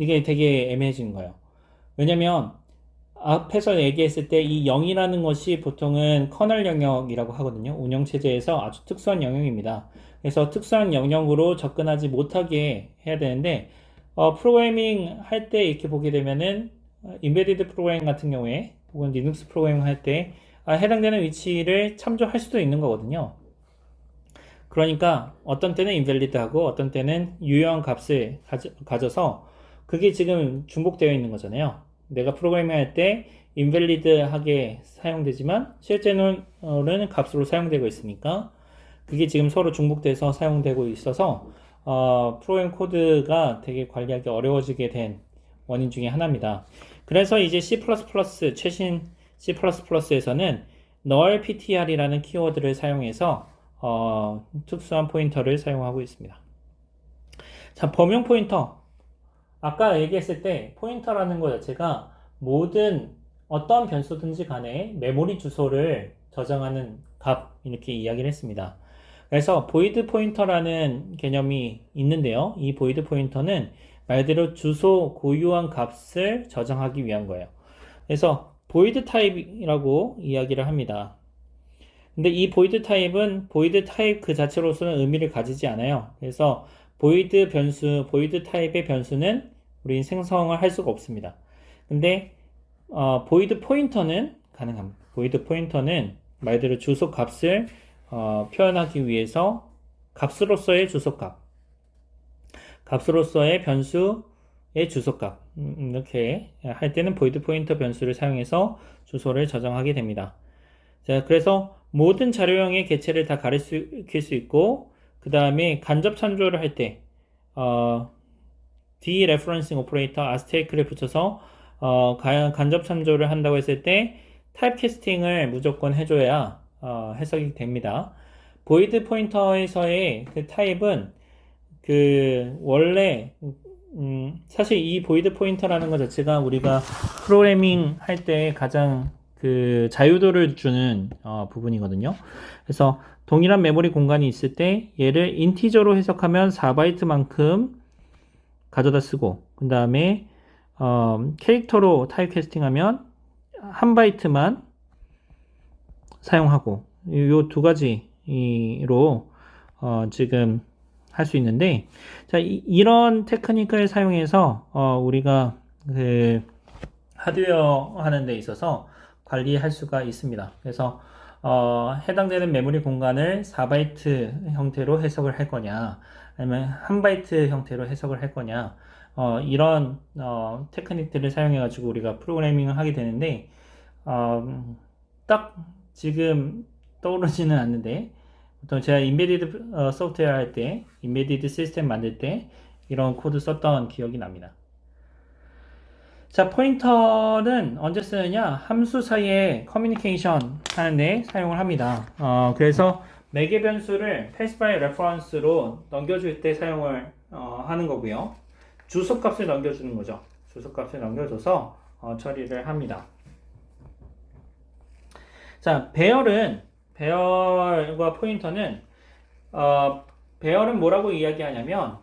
이게 되게 애매해지는 거예요. 왜냐면 앞에서 얘기했을 때 이 0이라는 것이 보통은 커널 영역이라고 하거든요. 운영체제에서 아주 특수한 영역입니다. 그래서 특수한 영역으로 접근하지 못하게 해야 되는데 프로그래밍 할 때 이렇게 보게 되면은 인베디드 프로그래밍 같은 경우에 혹은 리눅스 프로그래밍 할 때 해당되는 위치를 참조할 수도 있는 거거든요. 그러니까 어떤 때는 invalid하고 어떤 때는 유효한 값을 가져서 그게 지금 중복되어 있는 거잖아요. 내가 프로그래밍 할 때 invalid하게 사용되지만 실제로는 값으로 사용되고 있으니까 그게 지금 서로 중복돼서 사용되고 있어서 프로그래밍 코드가 되게 관리하기 어려워지게 된 원인 중에 하나입니다. 그래서 이제 최신 C++에서는 null ptr이라는 키워드를 사용해서 특수한 포인터를 사용하고 있습니다. 자, 범용 포인터. 아까 얘기했을 때 포인터라는 것 자체가 모든 어떤 변수든지 간에 메모리 주소를 저장하는 값 이렇게 이야기를 했습니다. 그래서 void 포인터라는 개념이 있는데요. 이 void 포인터는 말대로 주소 고유한 값을 저장하기 위한 거예요. 그래서 void 타입이라고 이야기를 합니다. 근데 이 void 타입은 void 타입 그 자체로서는 의미를 가지지 않아요. 그래서 void 타입의 변수는 우린 생성을 할 수가 없습니다. 근데 void 포인터는 가능합니다. void 포인터는 말대로 주소 값을 표현하기 위해서 값으로서의 주소값, 값으로서의 변수의 주소값 이렇게 할 때는 void 포인터 변수를 사용해서 주소를 저장하게 됩니다. 자, 그래서 모든 자료형의 개체를 다 가리킬 수 있고 그 다음에 간접 참조를 할 때 dereferencing 오퍼레이터 astake를 붙여서 간접 참조를 한다고 했을 때 타입캐스팅을 무조건 해줘야 해석이 됩니다. void 포인터에서의 그 타입은 원래 사실 이 void 포인터라는 것 자체가 우리가 프로그래밍 할 때 가장 자유도를 주는 부분이거든요. 그래서 동일한 메모리 공간이 있을 때 얘를 인티저로 해석하면 4바이트만큼 가져다 쓰고 그 다음에 캐릭터로 타입 캐스팅하면 1바이트만 사용하고 이 두 가지로 지금 할 수 있는데 자, 이런 테크닉을 사용해서 우리가 하드웨어 하는 데 있어서 관리할 수가 있습니다. 그래서 해당되는 메모리 공간을 4바이트 형태로 해석을 할 거냐 아니면 1바이트 형태로 해석을 할 거냐 이런 테크닉들을 사용해 가지고 우리가 프로그래밍을 하게 되는데 딱 지금 떠오르지는 않는데 보통 제가 인베디드 소프트웨어 할 때 인베디드 시스템 만들 때 이런 코드 썼던 기억이 납니다. 자, 포인터는 언제 쓰느냐? 함수 사이에 커뮤니케이션 하는데 사용을 합니다. 그래서 매개 변수를 pass by reference로 넘겨줄 때 사용을 하는 거고요. 주소값을 넘겨주는 거죠. 주소값을 넘겨줘서 처리를 합니다. 자, 배열과 포인터는 배열은 뭐라고 이야기하냐면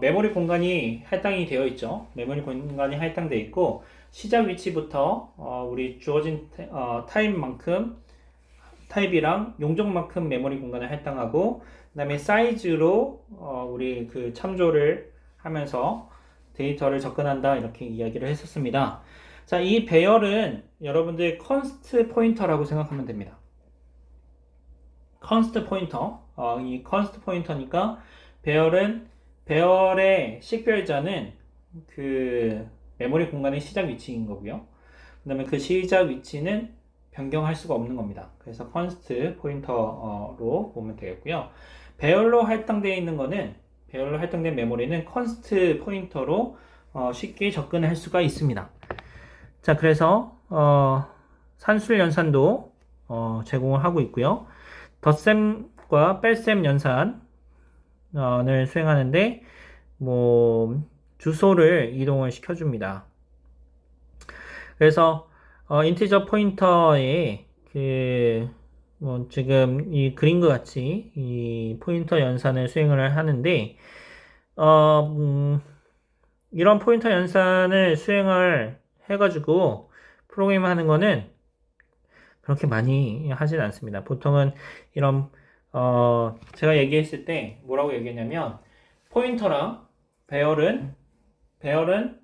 메모리 공간이 할당이 되어 있죠. 메모리 공간이 할당되어 있고 시작 위치부터 우리 주어진 타입만큼 타입이랑 용적만큼 메모리 공간을 할당하고 그 다음에 사이즈로 우리 그 참조를 하면서 데이터를 접근한다 이렇게 이야기를 했었습니다. 자, 이 배열은 여러분들 컨스트 포인터라고 생각하면 됩니다. 컨스트 포인터, 이 컨스트 포인터니까 배열의 식별자는 그 메모리 공간의 시작 위치인 거고요. 그 다음에 그 시작 위치는 변경할 수가 없는 겁니다. 그래서 컨스트 포인터로 보면 되겠고요. 배열로 할당되어 있는 거는 배열로 할당된 메모리는 컨스트 포인터로 쉽게 접근할 수가 있습니다. 자, 그래서 산술 연산도 제공을 하고 있고요. 덧셈과 뺄셈 연산을 수행하는데 뭐 주소를 이동을 시켜줍니다. 그래서 인티저 포인터에 지금 이 그림과 같이 이 포인터 연산을 수행을 하는데 이런 포인터 연산을 수행을 해가지고 프로그램 하는 거는 그렇게 많이 하진 않습니다. 보통은 이런 제가 얘기했을 때 뭐라고 얘기했냐면 포인터랑 배열은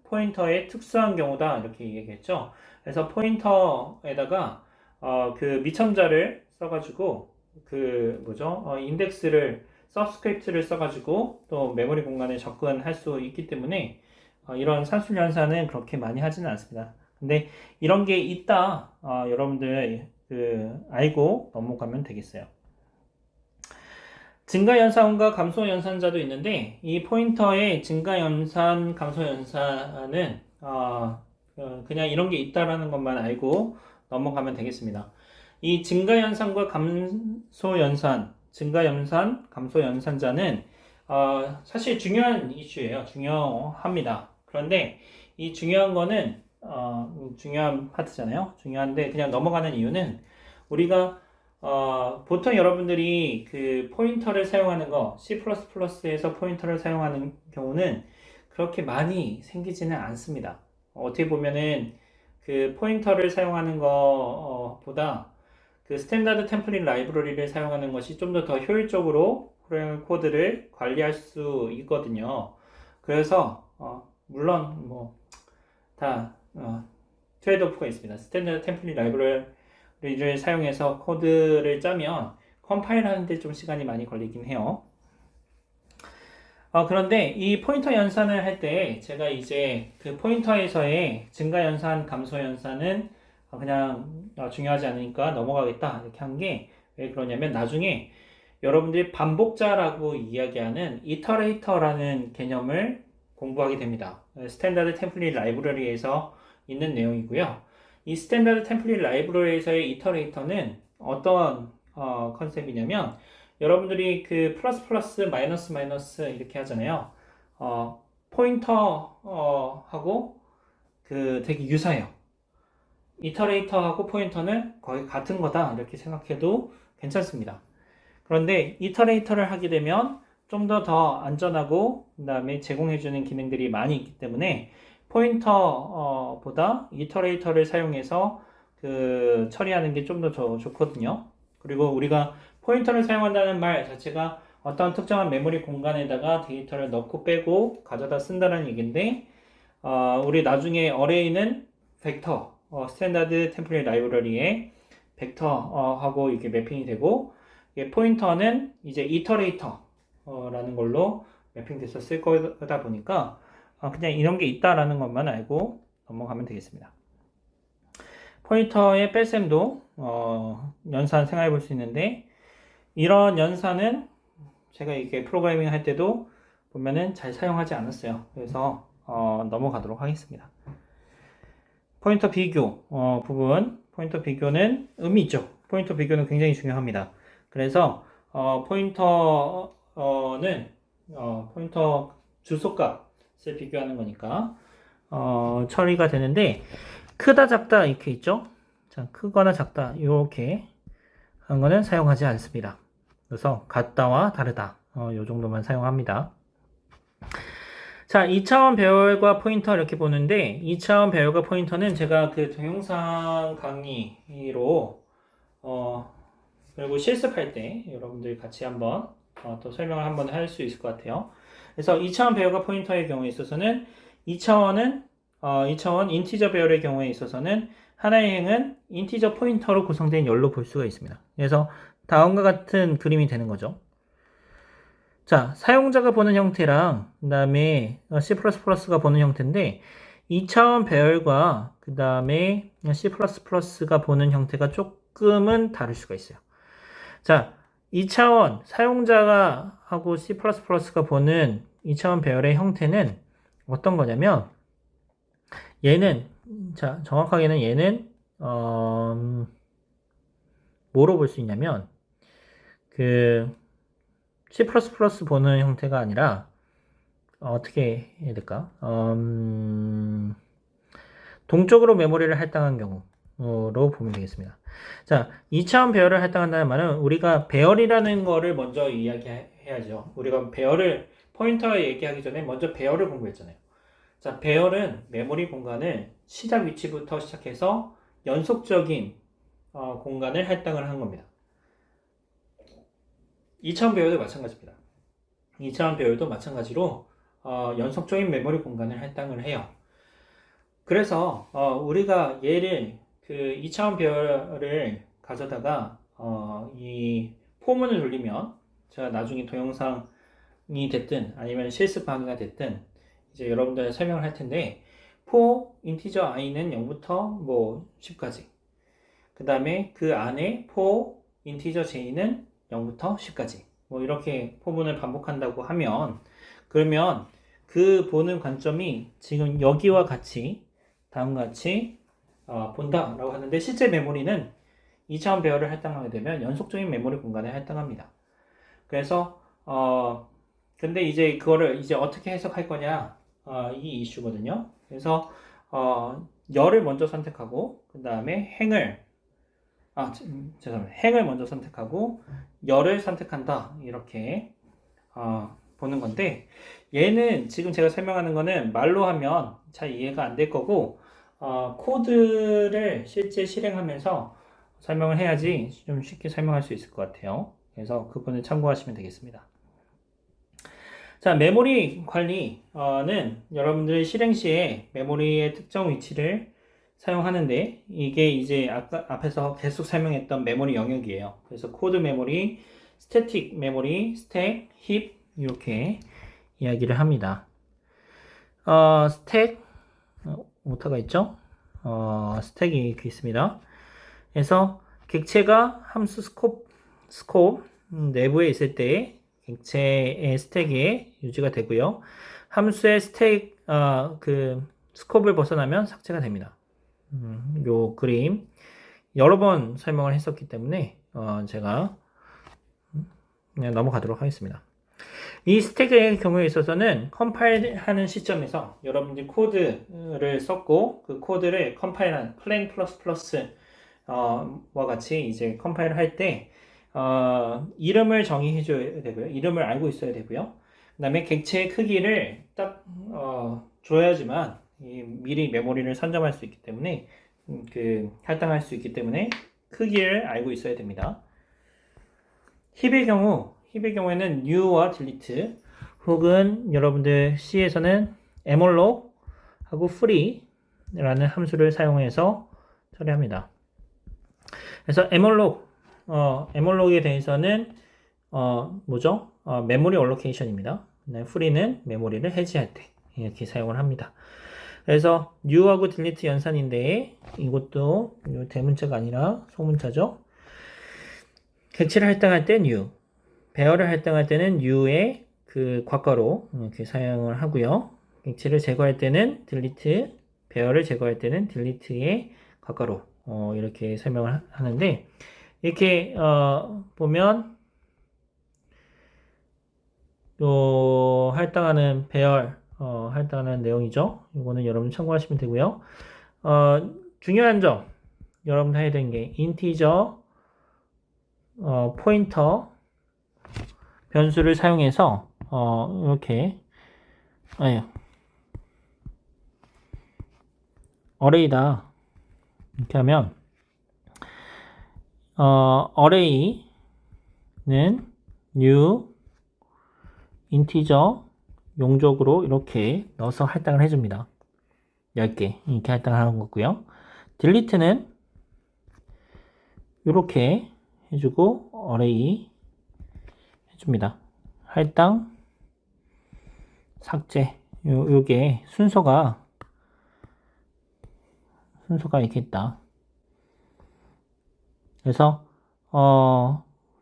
포인터의 특수한 경우다 이렇게 얘기했죠. 그래서 포인터에다가 그 미첨자를 써가지고 인덱스를 서브스크립트를 써가지고 또 메모리 공간에 접근할 수 있기 때문에 이런 산술 연산은 그렇게 많이 하지는 않습니다. 근데 이런 게 있다 여러분들 알고 넘어가면 되겠어요. 증가 연산과 감소 연산자도 있는데 이 포인터의 증가 연산, 감소 연산은 그냥 이런 게 있다라는 것만 알고 넘어가면 되겠습니다. 이 증가 연산과 감소 연산, 증가 연산, 감소 연산자는 사실 중요한 이슈예요. 중요합니다. 그런데 이 중요한 거는 중요한 파트잖아요. 중요한데 그냥 넘어가는 이유는 우리가 보통 여러분들이 그 포인터를 사용하는 거 C++에서 포인터를 사용하는 경우는 그렇게 많이 생기지는 않습니다. 어떻게 보면은 그 포인터를 사용하는 것보다 그 스탠다드 템플릿 라이브러리를 사용하는 것이 좀 더 효율적으로 프로그래밍 코드를 관리할 수 있거든요. 그래서 물론 다 트레이드오프가 있습니다. 스탠다드 템플릿 라이브러리를 사용해서 코드를 짜면 컴파일 하는데 좀 시간이 많이 걸리긴 해요. 그런데 이 포인터 연산을 할 때 제가 이제 그 포인터에서의 증가 연산, 감소 연산은 그냥 중요하지 않으니까 넘어가겠다 이렇게 한 게 왜 그러냐면 나중에 여러분들이 반복자라고 이야기하는 이터레이터라는 개념을 공부하게 됩니다. 스탠다드 템플릿 라이브러리에서 있는 내용이고요. 이 스탠다드 템플릿 라이브러리에서의 이터레이터는 어떤 컨셉이냐면 여러분들이 그 플러스 플러스 마이너스 마이너스 이렇게 하잖아요. 포인터 하고 그 되게 유사해요. 이터레이터하고 포인터는 거의 같은 거다 이렇게 생각해도 괜찮습니다. 그런데 이터레이터를 하게 되면 좀 더 안전하고 그 다음에 제공해주는 기능들이 많이 있기 때문에 포인터보다 이터레이터를 사용해서 그 처리하는 게 좀 더 좋거든요. 그리고 우리가 포인터를 사용한다는 말 자체가 어떤 특정한 메모리 공간에다가 데이터를 넣고 빼고 가져다 쓴다는 얘기인데 우리 나중에 어레이는 벡터 스탠다드 템플릿 라이브러리에 벡터하고 이게 매핑이 되고 포인터는 이제 이터레이터라는 걸로 매핑돼서 쓸 거다 보니까 그냥 이런 게 있다라는 것만 알고 넘어가면 되겠습니다. 포인터의 뺄셈도 연산 생각해 볼 수 있는데 이런 연산은 제가 이게 프로그래밍 할 때도 보면은 잘 사용하지 않았어요. 그래서 넘어가도록 하겠습니다. 포인터 비교 부분, 포인터 비교는 의미 있죠. 포인터 비교는 굉장히 중요합니다. 그래서 포인터는 포인터 주소값을 비교하는 거니까 처리가 되는데, 크다 작다 이렇게 있죠. 자, 크거나 작다 이렇게 한 거는 사용하지 않습니다. 그래서 같다와 다르다 요 정도만 사용합니다. 자, 2차원 배열과 포인터 이렇게 보는데, 2차원 배열과 포인터는 제가 그 동영상 강의로 그리고 실습할 때 여러분들 같이 한번 또 설명을 한번 할 수 있을 것 같아요. 그래서 2차원 배열과 포인터의 경우에 있어서는 2차원 인티저 배열의 경우에 있어서는 하나의 행은 인티저 포인터로 구성된 열로 볼 수가 있습니다. 그래서 다음과 같은 그림이 되는 거죠. 자, 사용자가 보는 형태랑 그 다음에 C++가 보는 형태인데, 2차원 배열과 그 다음에 C++가 보는 형태가 조금은 다를 수가 있어요. 자, 2차원 사용자가 하고 C++가 보는 2차원 배열의 형태는 어떤 거냐면, 얘는, 자, 정확하게는 얘는 뭐로 볼 수 있냐면, C++ 보는 형태가 아니라 어떻게 해야 될까? 동적으로 메모리를 할당한 경우로 보면 되겠습니다. 자, 2차원 배열을 할당한다는 말은 우리가 배열이라는 거를 먼저 이야기해야죠. 우리가 배열을 포인터 얘기하기 전에 먼저 배열을 공부했잖아요. 자, 배열은 메모리 공간을 시작 위치부터 시작해서 연속적인 공간을 할당을 한 겁니다. 2차원 배열도 마찬가지입니다. 2차원 배열도 마찬가지로 연속적인 메모리 공간을 할당을 해요. 그래서 우리가 얘를 그 2차원 배열을 가져다가 이 포문을 돌리면, 제가 나중에 동영상이 됐든 아니면 실습 강의가 됐든 이제 여러분들 설명을 할 텐데, 포 인티저 i는 0부터 뭐 10까지, 그 다음에 그 안에 포 인티저 j는 0부터 10까지 뭐 이렇게 포문을 반복한다고 하면, 그러면 그 보는 관점이 지금 여기와 같이 다음과 같이 본다라고 하는데, 실제 메모리는 2차원 배열을 할당하게 되면 연속적인 메모리 공간에 할당합니다. 그래서 근데 이제 그거를 이제 어떻게 해석할 거냐, 이 이슈거든요. 그래서 열을 먼저 선택하고 그 다음에 행을 먼저 선택하고 열을 선택한다, 이렇게 보는 건데, 얘는 지금 제가 설명하는 거는 말로 하면 잘 이해가 안 될 거고, 코드를 실제 실행하면서 설명을 해야지 좀 쉽게 설명할 수 있을 것 같아요. 그래서 그 부분을 참고하시면 되겠습니다. 자, 메모리 관리는 여러분들이 실행 시에 메모리의 특정 위치를 사용하는데, 이게 이제 아까 앞에서 계속 설명했던 메모리 영역이에요. 그래서 코드 메모리, 스태틱 메모리, 스택, 힙 이렇게 이야기를 합니다. 스택 오타가 있죠? 스택이 이렇게 있습니다. 그래서 객체가 함수 스콥 내부에 있을 때 객체의 스택이 유지가 되고요. 함수의 그 스콥을 벗어나면 삭제가 됩니다. 요 그림 여러 번 설명을 했었기 때문에 제가 그냥 넘어가도록 하겠습니다. 이 스택의 경우에 있어서는 컴파일하는 시점에서 여러분들이 코드를 썼고, 그 코드를 컴파일한 플레인 와 같이 이제 컴파일을 할 때 이름을 정의해 줘야 되고요. 이름을 알고 있어야 되고요. 그 다음에 객체의 크기를 딱 줘야지만 미리 메모리를 선점할 수 있기 때문에, 할당할 수 있기 때문에 크기를 알고 있어야 됩니다. 힙의 경우에는 new와 delete, 혹은 여러분들 C에서는 emolog 하고 free라는 함수를 사용해서 처리합니다. 그래서 emolog에 대해서는 뭐죠? 메모리 allocation입니다. free는 메모리를 해지할 때 이렇게 사용을 합니다. 그래서 new하고 delete 연산인데, 이것도 대문자가 아니라 소문자죠. 객체를 할당할 때 new, 배열을 할당할 때는 new에 그 괄호로 이렇게 사용을 하고요. 객체를 제거할 때는 delete, 배열을 제거할 때는 delete의 괄호로 이렇게 설명을 하는데 이렇게 보면 또 할당하는 배열 할당하는 내용이죠. 이거는 여러분 참고하시면 되고요. 중요한 점 여러분 해야 되는 게 인티저 포인터 변수를 사용해서 이렇게 어레이다 이렇게 하면 어레이는 new 인티저 용적으로 이렇게 넣어서 할당을 해줍니다. 10개 이렇게 할당을 하는 거고요. delete는 이렇게 해주고 어레이 해줍니다. 할당 삭제 요게 순서가 이렇게 있다. 그래서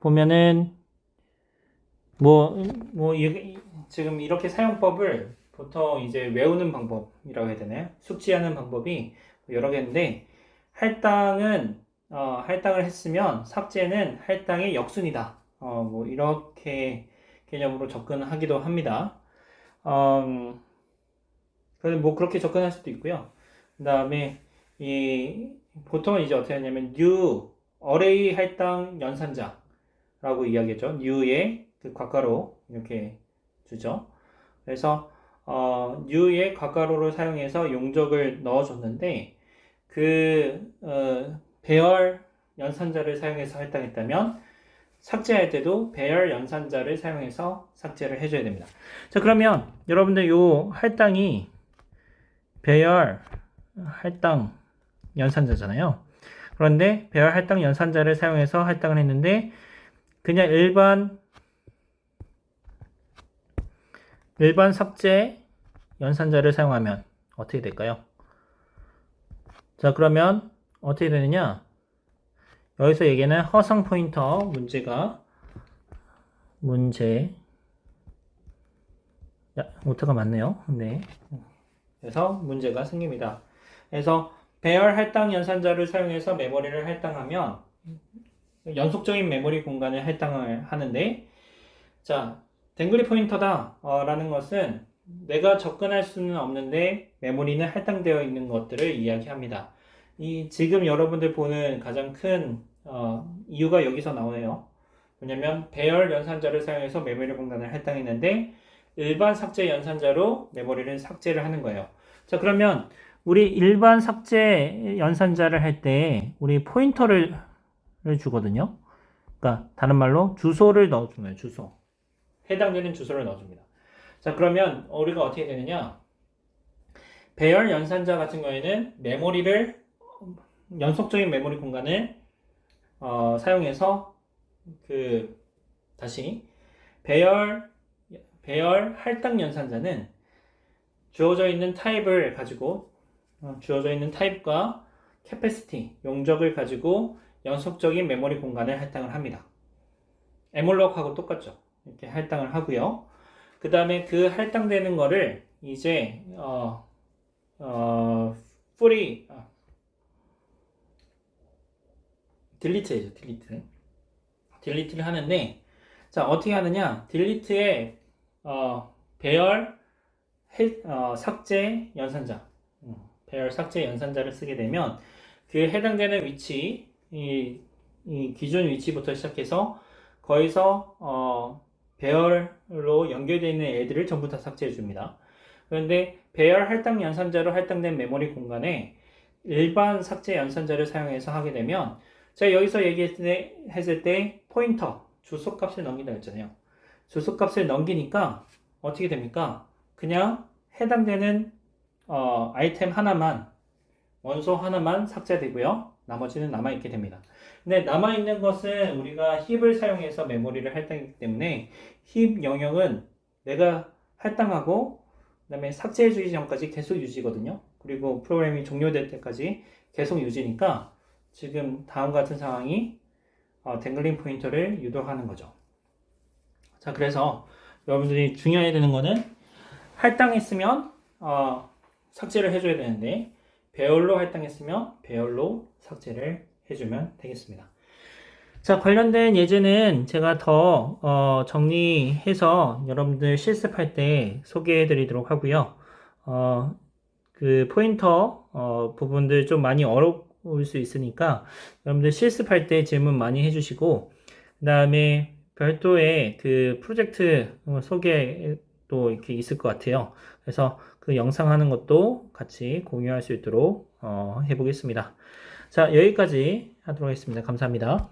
보면은 지금 이렇게 사용법을 보통 이제 외우는 방법이라고 해야 되나요? 숙지하는 방법이 여러 개인데 할당을 했으면 삭제는 할당의 역순이다. 이렇게 개념으로 접근하기도 합니다. 그렇게 접근할 수도 있고요. 그 다음에 보통은 이제 어떻게 하냐면 new array 할당 연산자라고 이야기하죠. new의 그 괄호로 이렇게 주죠. 그래서 new의 괄호를 사용해서 용적을 넣어줬는데 배열 연산자를 사용해서 할당했다면 삭제할 때도 배열 연산자를 사용해서 삭제를 해줘야 됩니다. 자, 그러면 여러분들 요 할당이 배열 할당 연산자잖아요. 그런데 배열 할당 연산자를 사용해서 할당을 했는데 그냥 일반 삭제 연산자를 사용하면 어떻게 될까요? 자, 그러면 어떻게 되느냐? 여기서 얘기하는 허상 포인터 문제 오타가 맞네요. 네. 그래서 문제가 생깁니다. 그래서 배열 할당 연산자를 사용해서 메모리를 할당하면 연속적인 메모리 공간을 할당을 하는데 자, 댕글리 포인터다 라는 것은 내가 접근할 수는 없는데 메모리는 할당되어 있는 것들을 이야기합니다. 지금 여러분들 보는 가장 큰 이유가 여기서 나오네요. 왜냐면 배열 연산자를 사용해서 메모리 공간을 할당했는데 일반 삭제 연산자로 메모리를 삭제를 하는 거예요. 자, 그러면 우리 일반 삭제 연산자를 할 때 우리 포인터를 주거든요. 그러니까 다른 말로 주소를 넣어준 거예요. 주소. 해당되는 주소를 넣어줍니다. 자, 그러면 우리가 어떻게 되느냐? 배열 연산자 같은 경우에는 연속적인 메모리 공간을 사용해서 다시 배열 할당 연산자는 주어져 있는 타입을 가지고 주어져 있는 타입과 캐패시티 용적을 가지고 연속적인 메모리 공간을 할당을 합니다. 에몰럭하고 똑같죠. 이렇게 할당을 하고요. 그 다음에 그 할당되는 거를 이제 딜리트를 하는데 자, 어떻게 하느냐? 딜리트에 배열 삭제 연산자 배열 삭제 연산자를 쓰게 되면 그 해당되는 위치 이 기준 위치부터 시작해서 거기서 배열로 연결되어 있는 애들을 전부 다 삭제해 줍니다. 그런데 배열 할당 연산자로 할당된 메모리 공간에 일반 삭제 연산자를 사용해서 하게 되면 제가 여기서 얘기했을 때 포인터 주소값을 넘긴다 했잖아요. 주소값을 넘기니까 어떻게 됩니까? 그냥 해당되는 아이템 하나만 원소 하나만 삭제되고요. 나머지는 남아있게 됩니다. 근데 남아있는 것은 우리가 힙을 사용해서 메모리를 할당했기 때문에 힙 영역은 내가 할당하고 그 다음에 삭제해주기 전까지 계속 유지거든요. 그리고 프로그램이 종료될 때까지 계속 유지니까 지금 다음과 같은 상황이 댕글링 포인터를 유도하는 거죠. 자, 그래서 여러분들이 중요해야 되는 거는 할당했으면 삭제를 해줘야 되는데 배열로 할당했으면 배열로 삭제를 해주면 되겠습니다. 자, 관련된 예제는 제가 더 정리해서 여러분들 실습할 때 소개해 드리도록 하고요. 그 포인터 부분들 좀 많이 어려울 수 있으니까 여러분들 실습할 때 질문 많이 해주시고, 그 다음에 별도의 그 프로젝트 소개도 이렇게 있을 것 같아요. 그래서 그 영상 하는 것도 같이 공유할 수 있도록 해보겠습니다. 자, 여기까지 하도록 하겠습니다. 감사합니다.